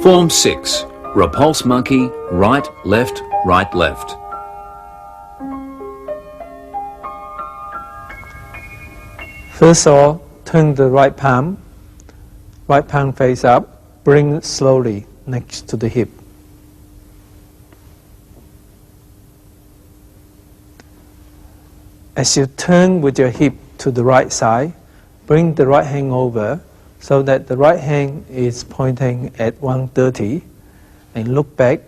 Form 6, repulse monkey, right, left, right, left. First of all, turn the right palm face up, bring it slowly next to the hip. As you turn with your hip to the right side, bring the right hand over so that the right hand is pointing at 130, and look back.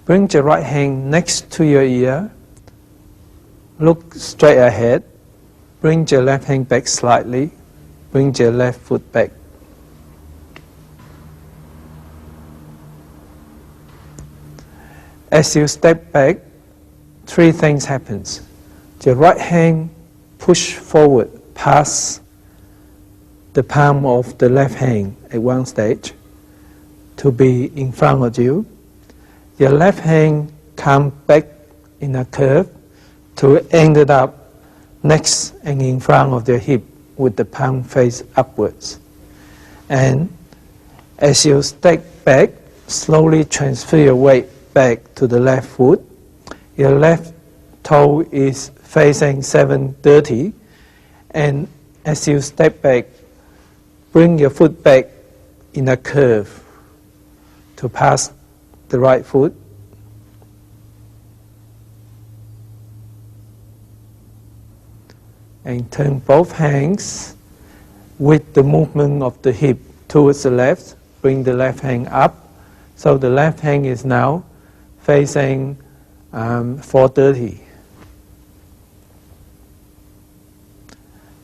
Bring your right hand next to your ear, look straight ahead, bring your left hand back slightly, bring your left foot back. As you step back, three things happen. Your right hand push forward past the palm of the left hand at one stage to be in front of you. Your left hand come back in a curve to end it up next and in front of the hip with the palm face upwards. And as you step back, slowly transfer your weight back to the left foot. Your left toe is facing 730, and as you step back, bring your foot back in a curve to pass the right foot. And turn both hands with the movement of the hip towards the left. Bring the left hand up, so the left hand is now facing 430.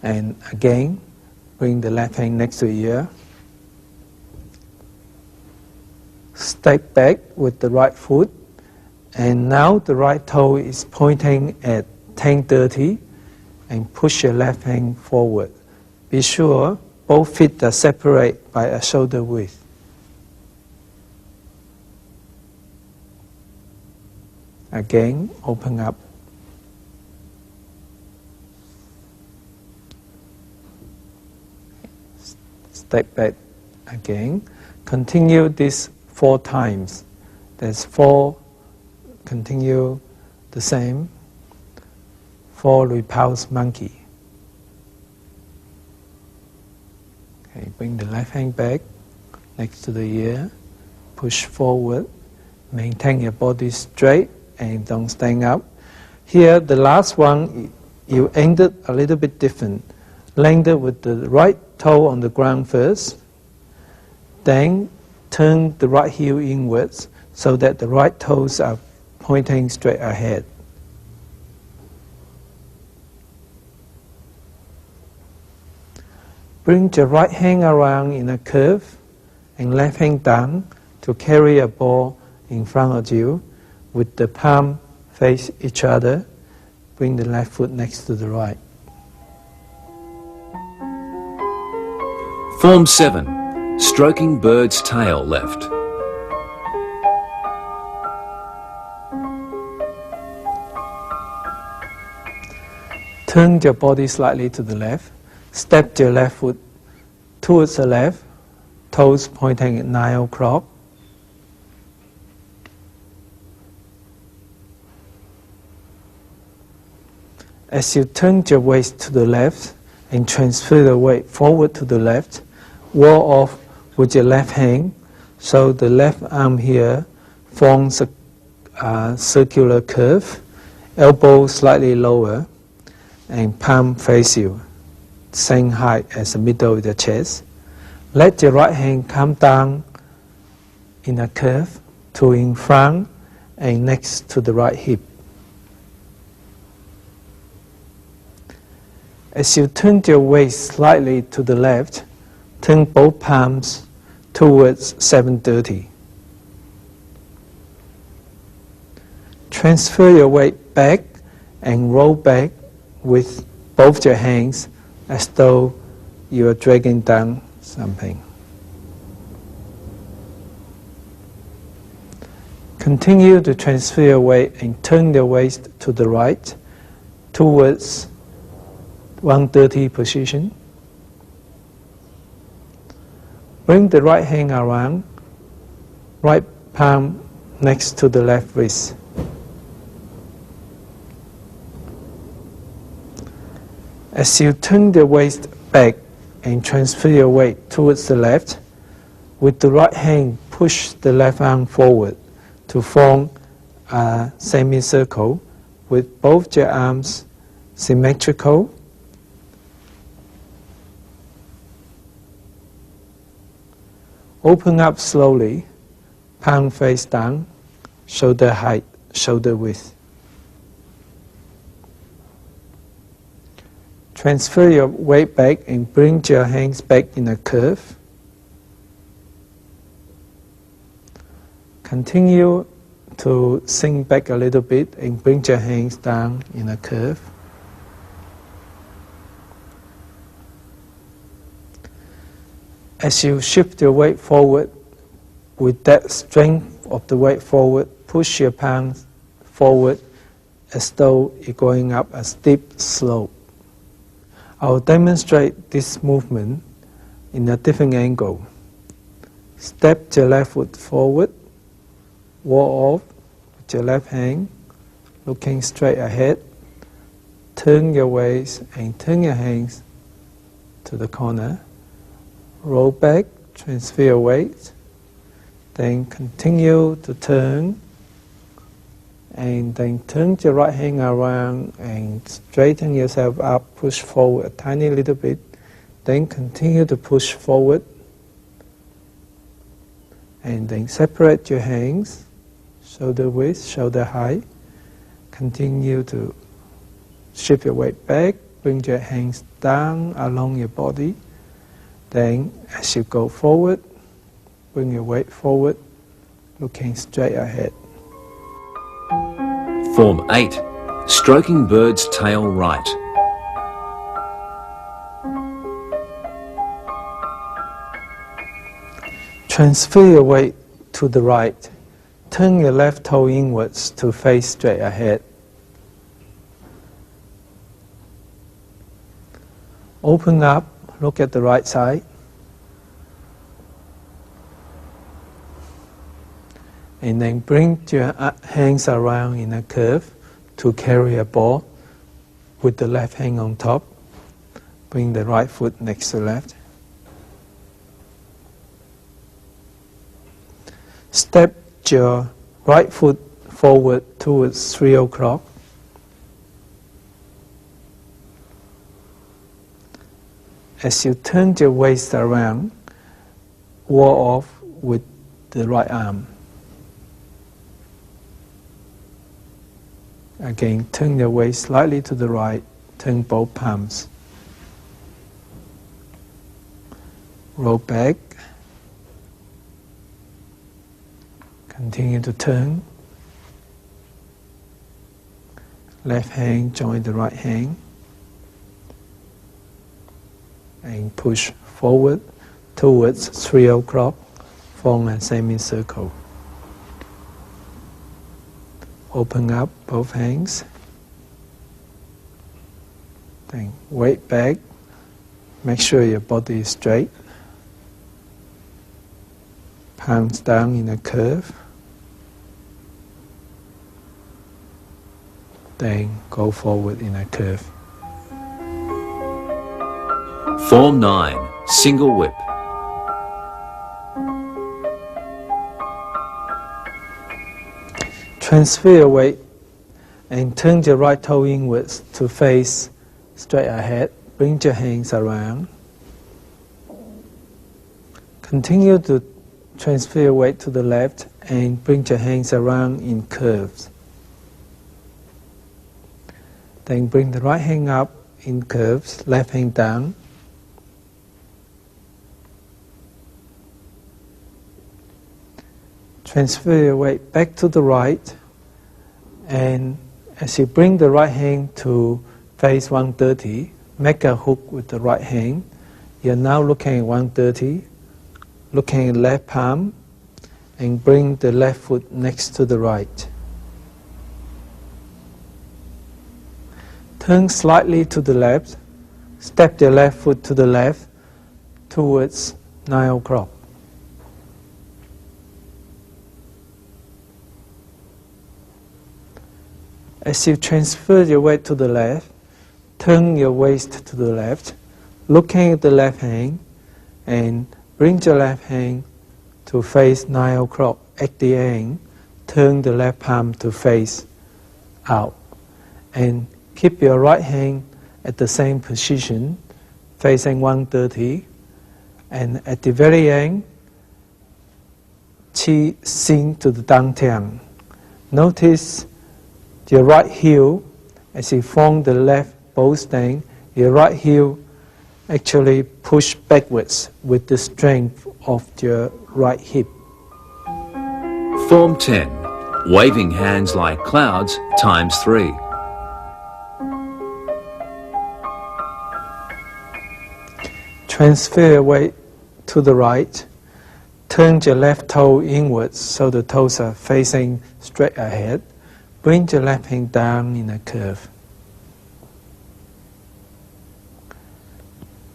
And again, bring the left hand next to your ear. Step back with the right foot, and now the right toe is pointing at 1030, and push your left hand forward. Be sure both feet are separated by a shoulder width. Again, open up. Step back again. Continue this 4 times. There's 4, continue the same. 4 repulse monkey. Okay, bring the left hand back next to the ear. Push forward. Maintain your body straight and don't stand up. Here, the last one, you ended a little bit different. Landed with the right toe on the ground first, then turn the right heel inwards so that the right toes are pointing straight ahead. Bring your right hand around in a curve and left hand down to carry a ball in front of you with the palm face each other. Bring the left foot next to the right. Form 7, stroking bird's tail left. Turn your body slightly to the left. Step your left foot towards the left, toes pointing at 9 o'clock. As you turn your waist to the left and transfer the weight forward to the left, wall off with your left hand, so the left arm here forms a circular curve, elbow slightly lower, and palm face you, same height as the middle of the chest. Let your right hand come down in a curve to in front and next to the right hip. As you turn your weight slightly to the left, turn both palms towards 730. Transfer your weight back and roll back with both your hands as though you are dragging down something. Continue to transfer your weight and turn your waist to the right towards 130 position. Bring the right hand around, right palm next to the left wrist. As you turn the waist back and transfer your weight towards the left, with the right hand push the left arm forward to form a semicircle with both your arms symmetrical. Open up slowly, palm face down, shoulder height, shoulder width. Transfer your weight back and bring your hands back in a curve. Continue to sink back a little bit and bring your hands down in a curve. As you shift your weight forward, with that strength of the weight forward, push your palms forward as though you're going up a steep slope. I'll demonstrate this movement in a different angle. Step your left foot forward, wall off with your left hand, looking straight ahead. Turn your waist and turn your hands to the corner. Roll back, transfer your weight, then continue to turn, and then turn your right hand around and straighten yourself up, push forward a tiny little bit, then continue to push forward, and then separate your hands, shoulder width, shoulder height, continue to shift your weight back, bring your hands down along your body. Then, as you go forward, bring your weight forward, looking straight ahead. Form 8. Stroking bird's tail right. Transfer your weight to the right. Turn your left toe inwards to face straight ahead. Open up. Look at the right side. And then bring your hands around in a curve to carry a ball with the left hand on top. Bring the right foot next to left. Step your right foot forward towards 3 o'clock. As you turn your waist around, wall off with the right arm. Again, turn your waist slightly to the right, turn both palms. Roll back. Continue to turn. Left hand join the right hand. And push forward towards 3 o'clock, form a semicircle. Open up both hands. Then weight back. Make sure your body is straight. Palms down in a curve. Then go forward in a curve. Form 9. Single whip. Transfer your weight and turn your right toe inwards to face straight ahead. Bring your hands around. Continue to transfer your weight to the left and bring your hands around in curves. Then bring the right hand up in curves, left hand down. Transfer your weight back to the right, and as you bring the right hand to face 130, make a hook with the right hand. You're now looking at 130, looking at left palm, and bring the left foot next to the right. Turn slightly to the left, step the left foot to the left towards 9 o'clock. As you transfer your weight to the left, turn your waist to the left, looking at the left hand, and bring your left hand to face 9 o'clock. At the end, turn the left palm to face out. And keep your right hand at the same position, facing 130. And at the very end, Qi Xin to the Dantian. Notice your right heel, as you form the left bow stand, your right heel actually push backwards with the strength of your right hip. Form 10. Waving hands like clouds times 3. Transfer your weight to the right. Turn your left toe inwards so the toes are facing straight ahead. Bring your left hand down in a curve.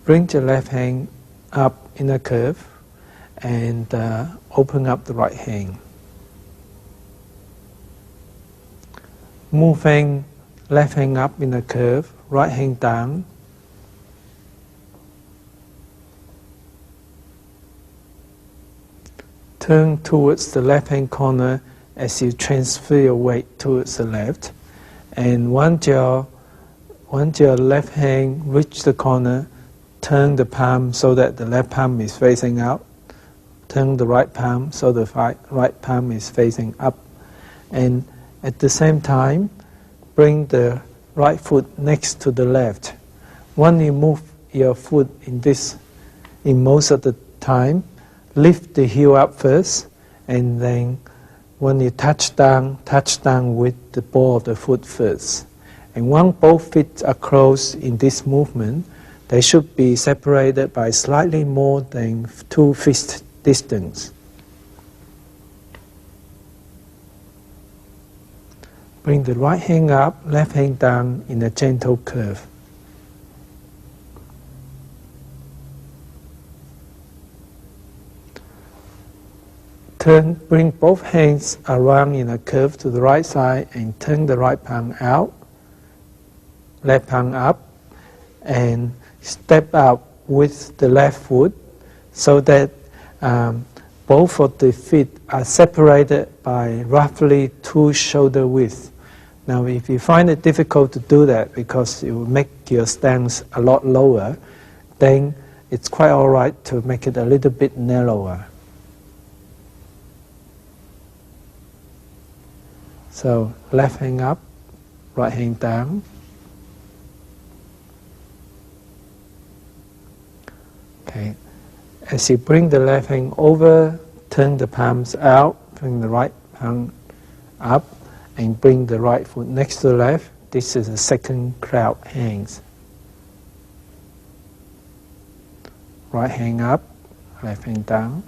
Bring your left hand up in a curve and open up the right hand. Moving left hand up in a curve, right hand down. Turn towards the left hand corner as you transfer your weight towards the left. And once your left hand reaches the corner, turn the palm so that the left palm is facing out. Turn the right palm so the right palm is facing up. And at the same time, bring the right foot next to the left. When you move your foot in most of the time, lift the heel up first, and then when you touch down with the ball of the foot first. And when both feet are close in this movement, they should be separated by slightly more than 2 fist distance. Bring the right hand up, left hand down in a gentle curve. Bring both hands around in a curve to the right side and turn the right palm out, left palm up, and step out with the left foot so that both of the feet are separated by roughly 2 shoulder width. Now if you find it difficult to do that because it will make your stance a lot lower, then it's quite alright to make it a little bit narrower. So left hand up, right hand down. Okay. As you bring the left hand over, turn the palms out, bring the right palm up, and bring the right foot next to the left. This is the second cloud hands. Right hand up, left hand down.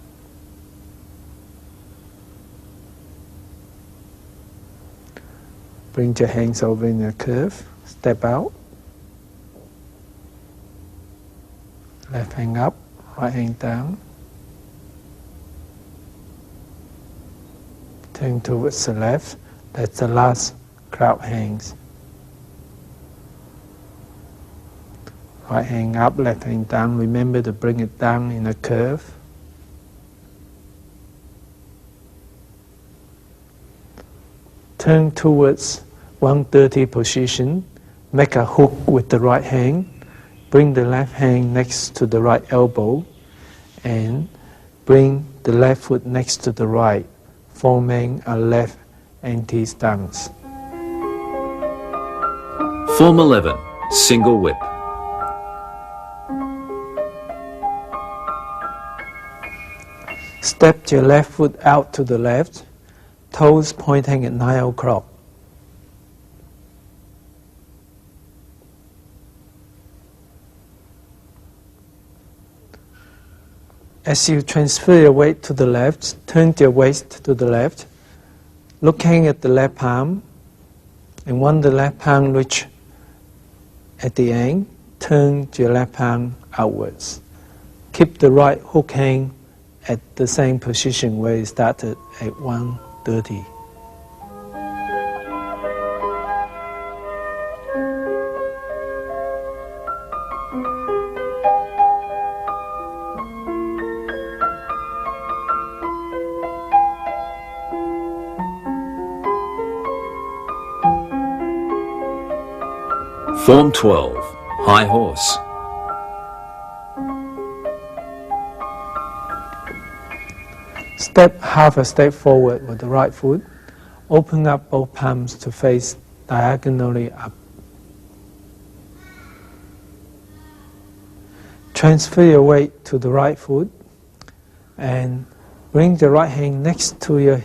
Bring your hands over in a curve, step out. Left hand up, right hand down. Turn towards the left. That's the last cloud hands. Right hand up, left hand down. Remember to bring it down in a curve. Turn towards 130 position. Make a hook with the right hand. Bring the left hand next to the right elbow. And bring the left foot next to the right, forming a left anti-stance. Form 11. Single whip. Step your left foot out to the left, toes pointing at 9 o'clock. As you transfer your weight to the left, turn your waist to the left, looking at the left palm, and when the left palm reaches at the end, turn your left palm outwards. Keep the right hook hand at the same position where it started at 1:30. Form 12, High Horse. Step half a step forward with the right foot. Open up both palms to face diagonally up. Transfer your weight to the right foot and bring the right hand next to your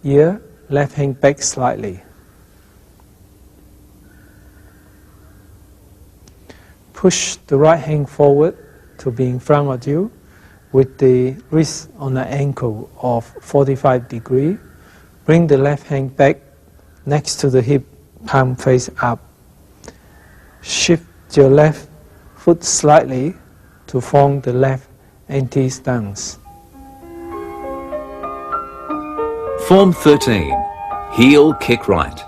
ear, left hand back slightly. Push the right hand forward to be in front of you with the wrist on the ankle of 45 degrees. Bring the left hand back next to the hip, palm face up. Shift your left foot slightly to form the left anti-stance. Form 13, Heel Kick Right.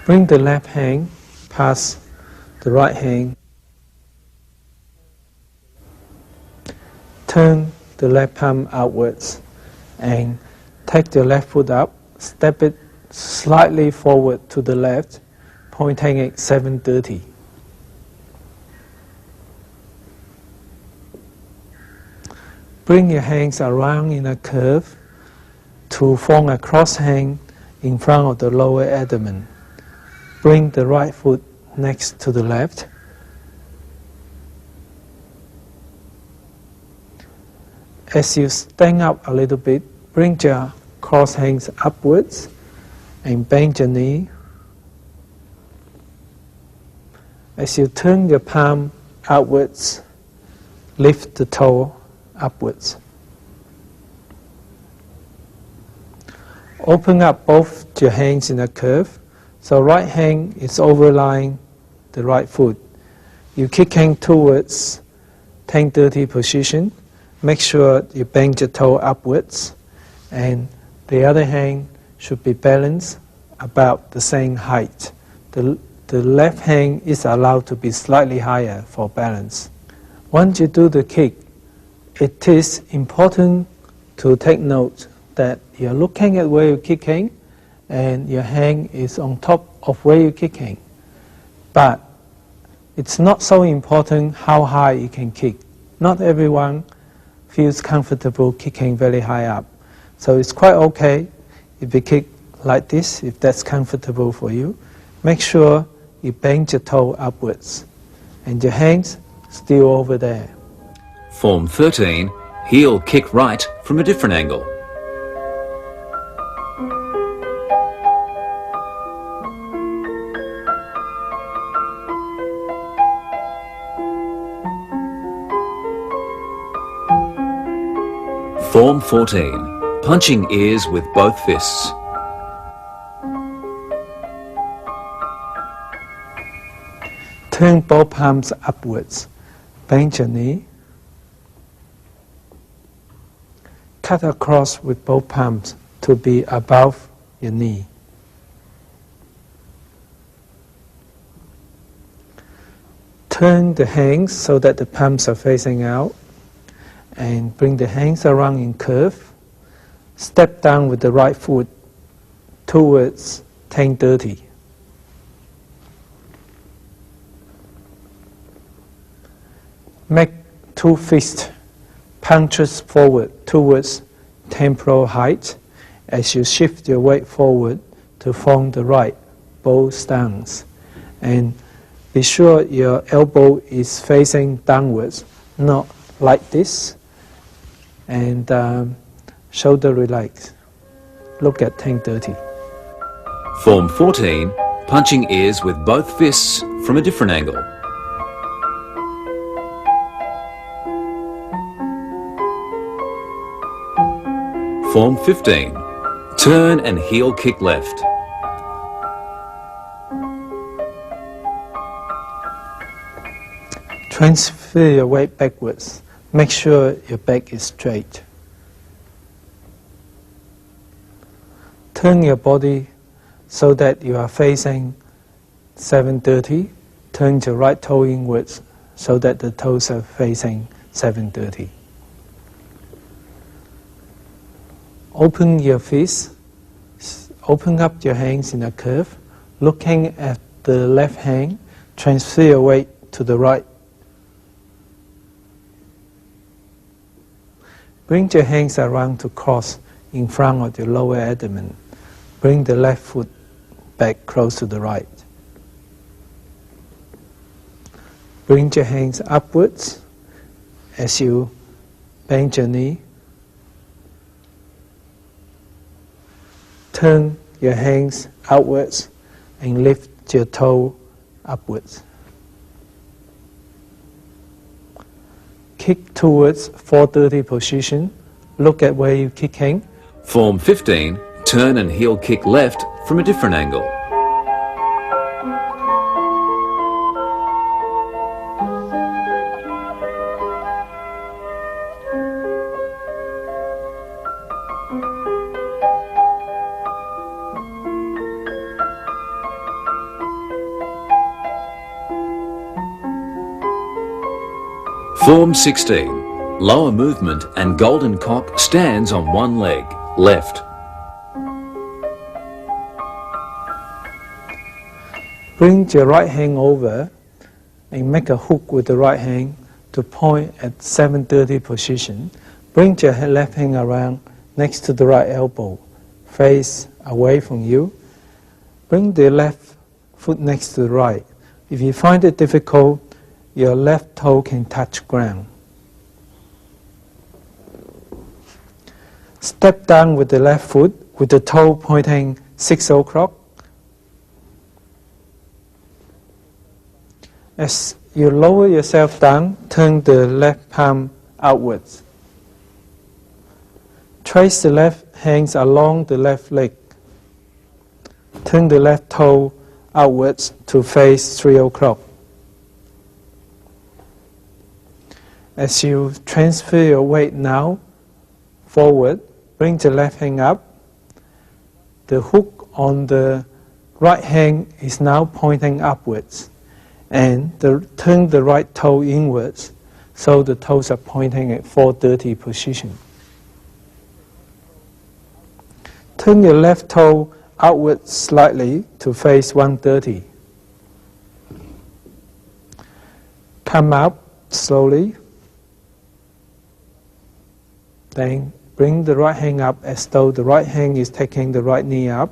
Bring the left hand past the right hand. Turn the left palm outwards and take the left foot up. Step it slightly forward to the left, pointing at 7:30. Bring your hands around in a curve to form a cross hand in front of the lower abdomen. Bring the right foot next to the left. As you stand up a little bit, bring your cross hands upwards and bend your knee. As you turn your palm outwards, lift the toe upwards. Open up both your hands in a curve. So right hand is overlying the right foot. You kick hand towards 10:30 position. Make sure you bend your toe upwards, and the other hand should be balanced about the same height. The left hand is allowed to be slightly higher for balance. Once you do the kick, it is important to take note that you're looking at where you're kicking and your hand is on top of where you're kicking. But it's not so important how high you can kick. Not everyone feels comfortable kicking very high up. So it's quite okay if you kick like this, if that's comfortable for you. Make sure you bend your toe upwards and your hands still over there. Form 13, Heel Kick Right from a different angle. Form 14, Punching Ears with both fists. Turn both palms upwards. Bend your knee. Cut across with both palms to be above your knee. Turn the hands so that the palms are facing out. And bring the hands around in curve. Step down with the right foot towards 10:30. Make two fist punches forward towards temporal height as you shift your weight forward to form the right bow stance. And be sure your elbow is facing downwards, not like this. And shoulder relaxed. Look at 10:30. Form 14, punching ears with both fists from a different angle. Form 15, turn and heel kick left. Transfer your weight backwards. Make sure your back is straight. Turn your body so that you are facing 7:30. Turn your right toe inwards so that the toes are facing 7:30. Open your fists. Open up your hands in a curve. Looking at the left hand, transfer your weight to the right. Bring your hands around to cross in front of your lower abdomen. Bring the left foot back close to the right. Bring your hands upwards as you bend your knee. Turn your hands outwards and lift your toe upwards. Kick towards 4:30 position. Look at where you're kicking. Form 15, turn and heel kick left from a different angle. Form 16, lower movement and golden cock stands on one leg, left. Bring your right hand over and make a hook with the right hand to point at 7:30 position. Bring your left hand around next to the right elbow, face away from you. Bring the left foot next to the right. If you find it difficult, your left toe can touch ground. Step down with the left foot with the toe pointing 6 o'clock. As you lower yourself down, turn the left palm outwards. Trace the left hands along the left leg. Turn the left toe outwards to face 3 o'clock. As you transfer your weight now forward, bring the left hand up. The hook on the right hand is now pointing upwards. And turn the right toe inwards so the toes are pointing at 4:30 position. Turn your left toe outwards slightly to face 1:30. Come up slowly. Then bring the right hand up as though the right hand is taking the right knee up,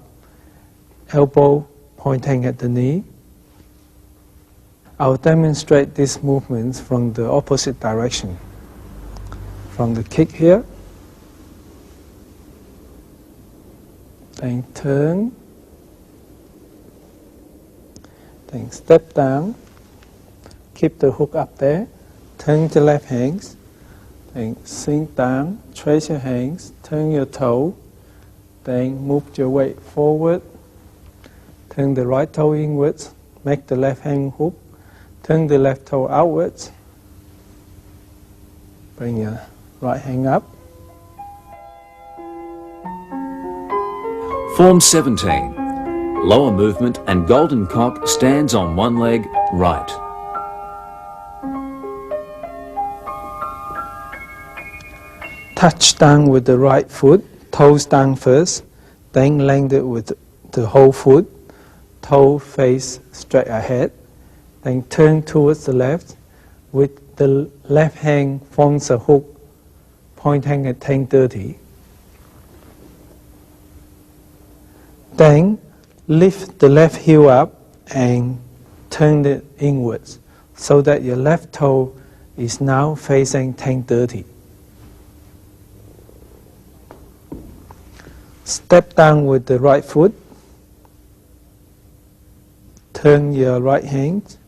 elbow pointing at the knee. I'll demonstrate these movements from the opposite direction. From the kick here, then turn, then step down, keep the hook up there, turn the left hands, then sink down, trace your hands, turn your toe, then move your weight forward, turn the right toe inwards, make the left hand hook, turn the left toe outwards, bring your right hand up. Form 17, lower movement and golden cock stands on one leg, right. Touch down with the right foot, toes down first, then land it with the whole foot, toe face straight ahead, then turn towards the left, with the left hand forms a hook pointing at 10:30. Then lift the left heel up and turn it inwards so that your left toe is now facing 10-30. Step down with the right foot. Turn your right hand.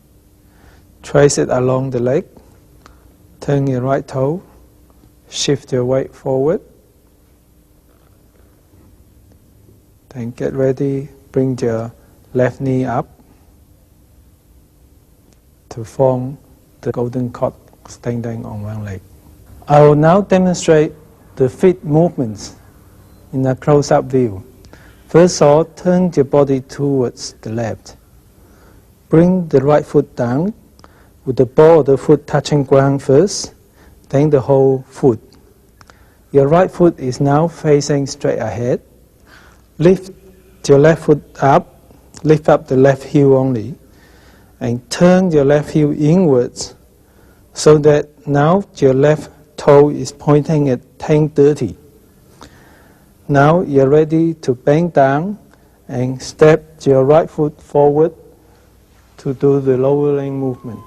Trace it along the leg. Turn your right toe. Shift your weight forward. Then get ready. Bring your left knee up to form the golden cock standing on one leg. I will now demonstrate the feet movements in a close-up view. First of all, turn your body towards the left. Bring the right foot down with the ball of the foot touching ground first, then the whole foot. Your right foot is now facing straight ahead. Lift your left foot up, lift up the left heel only, and turn your left heel inwards so that now your left toe is pointing at 10-30. Now you're ready to bend down and step your right foot forward to do the lowering movement.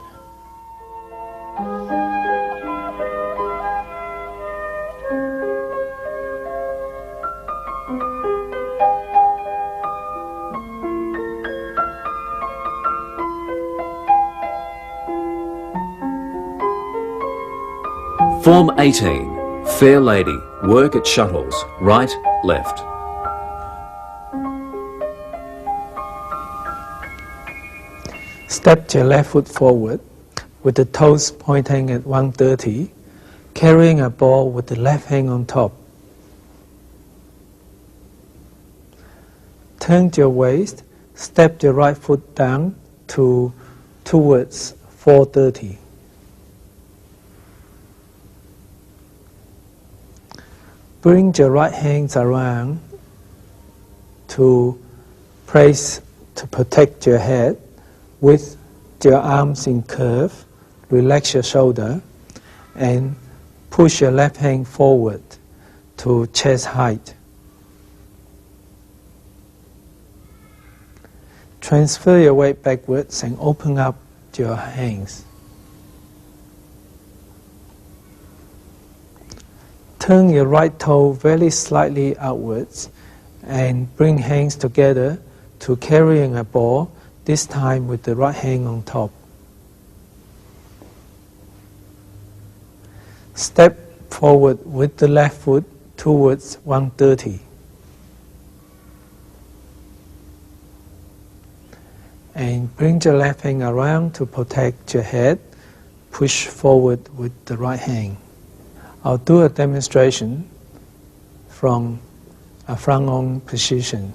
Form 18. Fair lady. Work at shuttles. Right, left. Step your left foot forward with the toes pointing at 130, carrying a ball with the left hand on top. Turn your waist, step your right foot down towards 430. Bring your right hands around to place to protect your head with your arms in curve. Relax your shoulder and push your left hand forward to chest height. Transfer your weight backwards and open up your hands. Turn your right toe very slightly outwards and bring hands together to carrying a ball, this time with the right hand on top. Step forward with the left foot towards 130. And bring your left hand around to protect your head. Push forward with the right hand. I'll do a demonstration from a front-on position.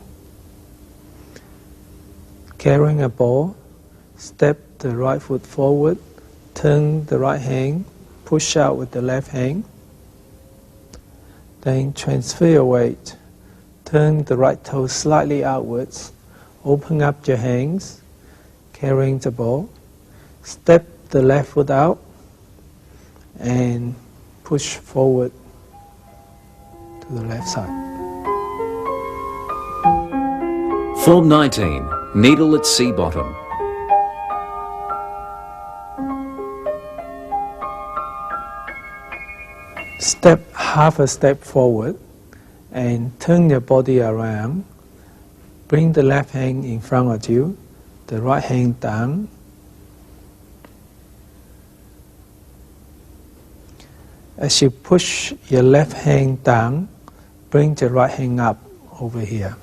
Carrying a ball, step the right foot forward, turn the right hand, push out with the left hand, then transfer your weight, turn the right toe slightly outwards, open up your hands, carrying the ball, step the left foot out, and push forward to the left side. Form 19. Needle at sea bottom. Step half a step forward and turn your body around. Bring the left hand in front of you, the right hand down. As you push your left hand down, bring the right hand up over here.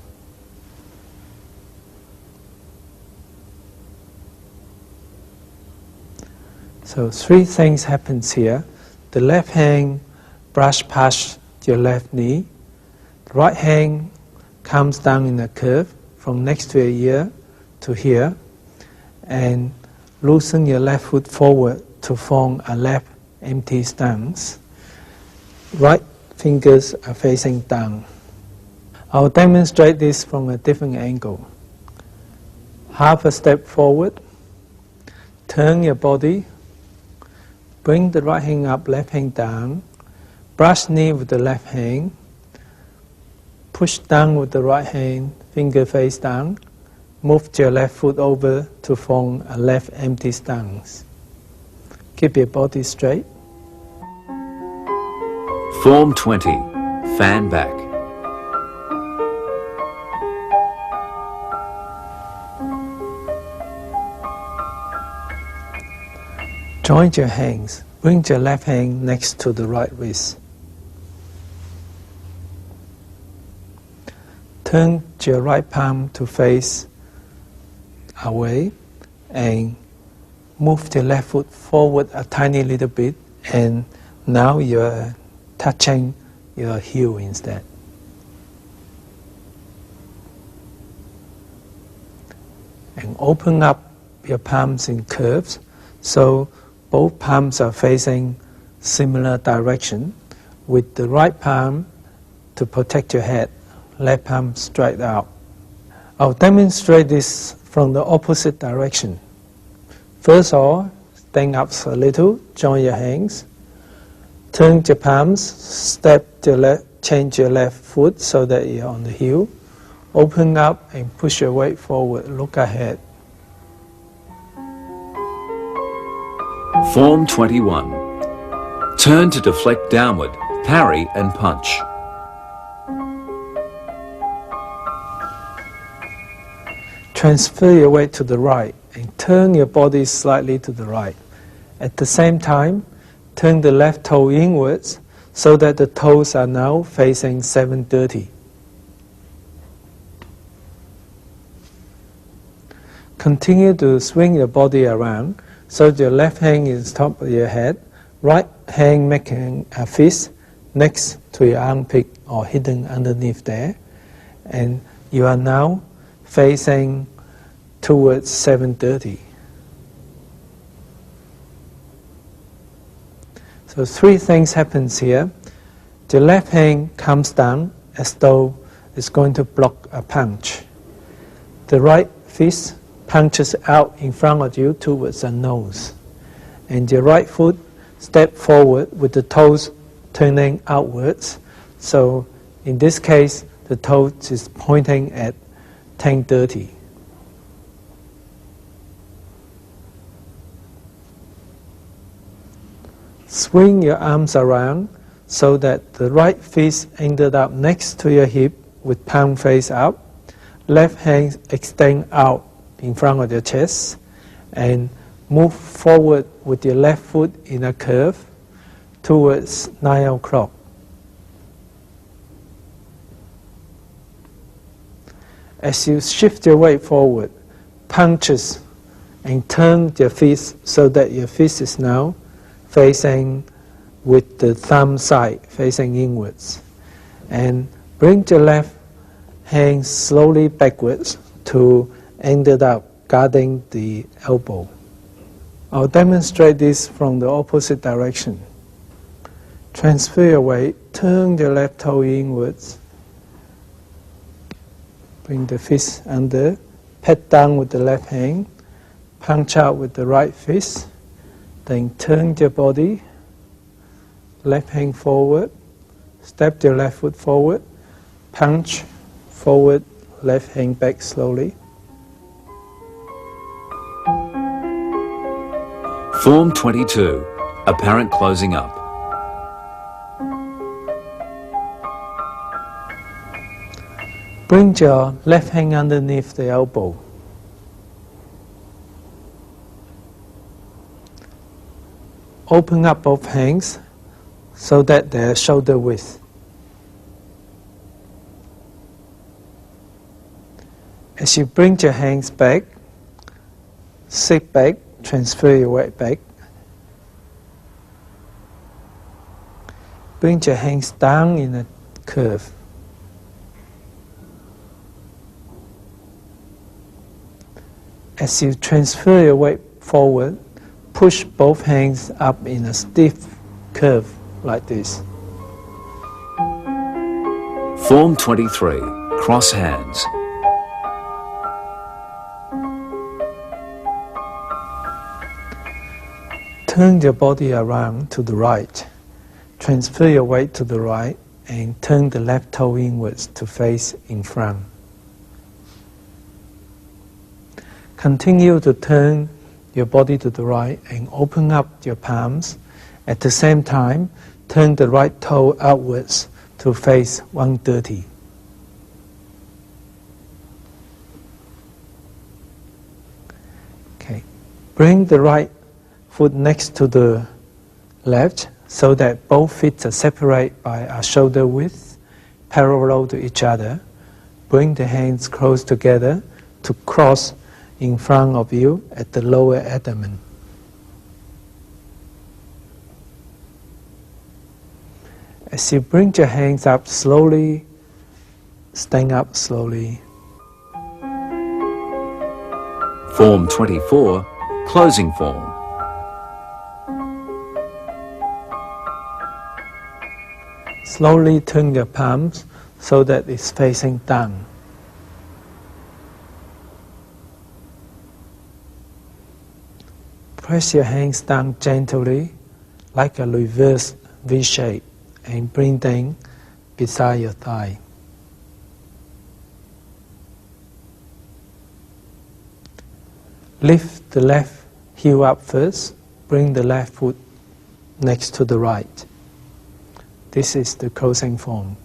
So 3 things happens here. The left hand brush past your left knee. The right hand comes down in a curve from next to your ear to here, and loosen your left foot forward to form a left empty stance. Right fingers are facing down. I'll demonstrate this from a different angle. Half a step forward, turn your body, bring the right hand up, left hand down, brush knee with the left hand, push down with the right hand, finger face down, move your left foot over to form a left empty stance. Keep your body straight. Form 20. Fan back. Join your hands. Bring your left hand next to the right wrist. Turn your right palm to face away and move your left foot forward a tiny little bit, and now you're touching your heel instead. And open up your palms in curves so both palms are facing similar direction, with the right palm to protect your head, left palm straight out. I'll demonstrate this from the opposite direction. First of all, stand up a little, join your hands, turn your palms, step your left, change your left foot so that you're on the heel, open up and push your weight forward, look ahead. Form 21. Turn to deflect downward, parry and punch. Transfer your weight to the right and turn your body slightly to the right. At the same time, turn the left toe inwards so that the toes are now facing 730. Continue to swing your body around so your left hand is top of your head, right hand making a fist next to your armpit or hidden underneath there, and you are now facing towards 730. So three things happens here. The left hand comes down as though it's going to block a punch. The right fist punches out in front of you towards the nose. And your right foot step forward with the toes turning outwards. So in this case, the toes is pointing at 1030. Swing your arms around so that the right fist ended up next to your hip with palm face up. Left hand extend out in front of your chest, and move forward with your left foot in a curve towards 9 o'clock. As you shift your weight forward, punches and turn your fist so that your fist is now facing with the thumb side facing inwards. And bring your left hand slowly backwards to ended up guarding the elbow. I'll demonstrate this from the opposite direction. Transfer your weight, turn your left toe inwards, bring the fist under, pat down with the left hand, punch out with the right fist, then turn your body, left hand forward, step your left foot forward, punch forward, left hand back slowly. Form 22. Apparent closing up. Bring your left hand underneath the elbow. Open up both hands so that they're shoulder width. As you bring your hands back, sit back, transfer your weight back. Bring your hands down in a curve. As you transfer your weight forward, push both hands up in a stiff curve like this. Form 23. Cross hands. Turn your body around to the right. Transfer your weight to the right and turn the left toe inwards to face in front. Continue to turn your body to the right and open up your palms. At the same time, turn the right toe outwards to face 130. Okay. Bring the right foot next to the left so that both feet are separated by a shoulder width, parallel to each other. Bring the hands close together to cross in front of you at the lower abdomen. As you bring your hands up slowly, stand up slowly. Form 24, closing form. Slowly turn your palms so that it's facing down. Press your hands down gently, like a reverse V shape, and bring them beside your thigh. Lift the left heel up first, bring the left foot next to the right. This is the closing form.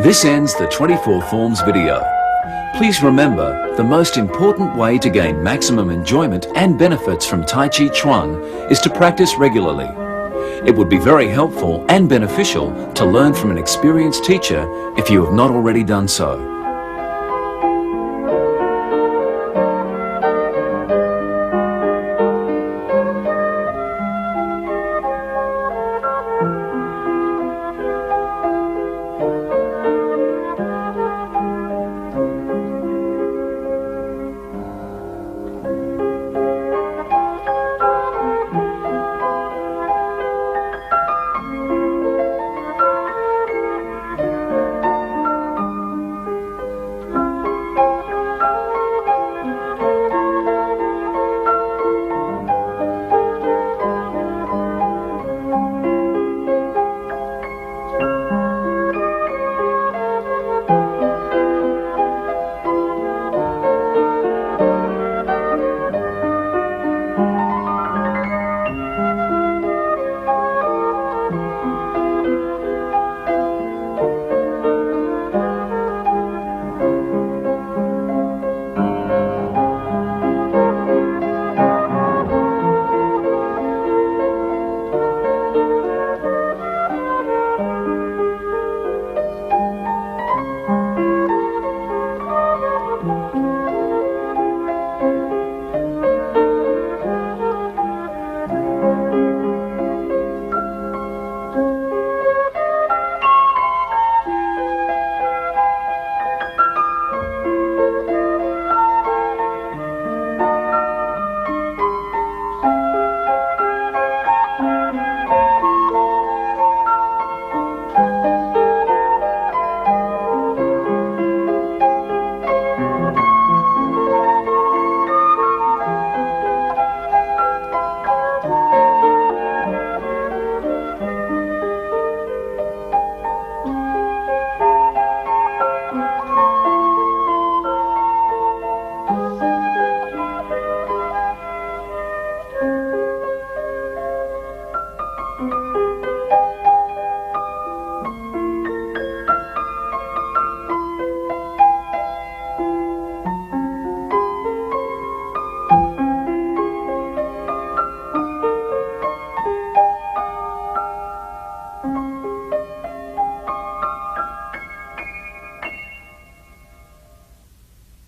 This ends the 24 Forms video. Please remember, the most important way to gain maximum enjoyment and benefits from Tai Chi Chuan is to practice regularly. It would be very helpful and beneficial to learn from an experienced teacher if you have not already done so.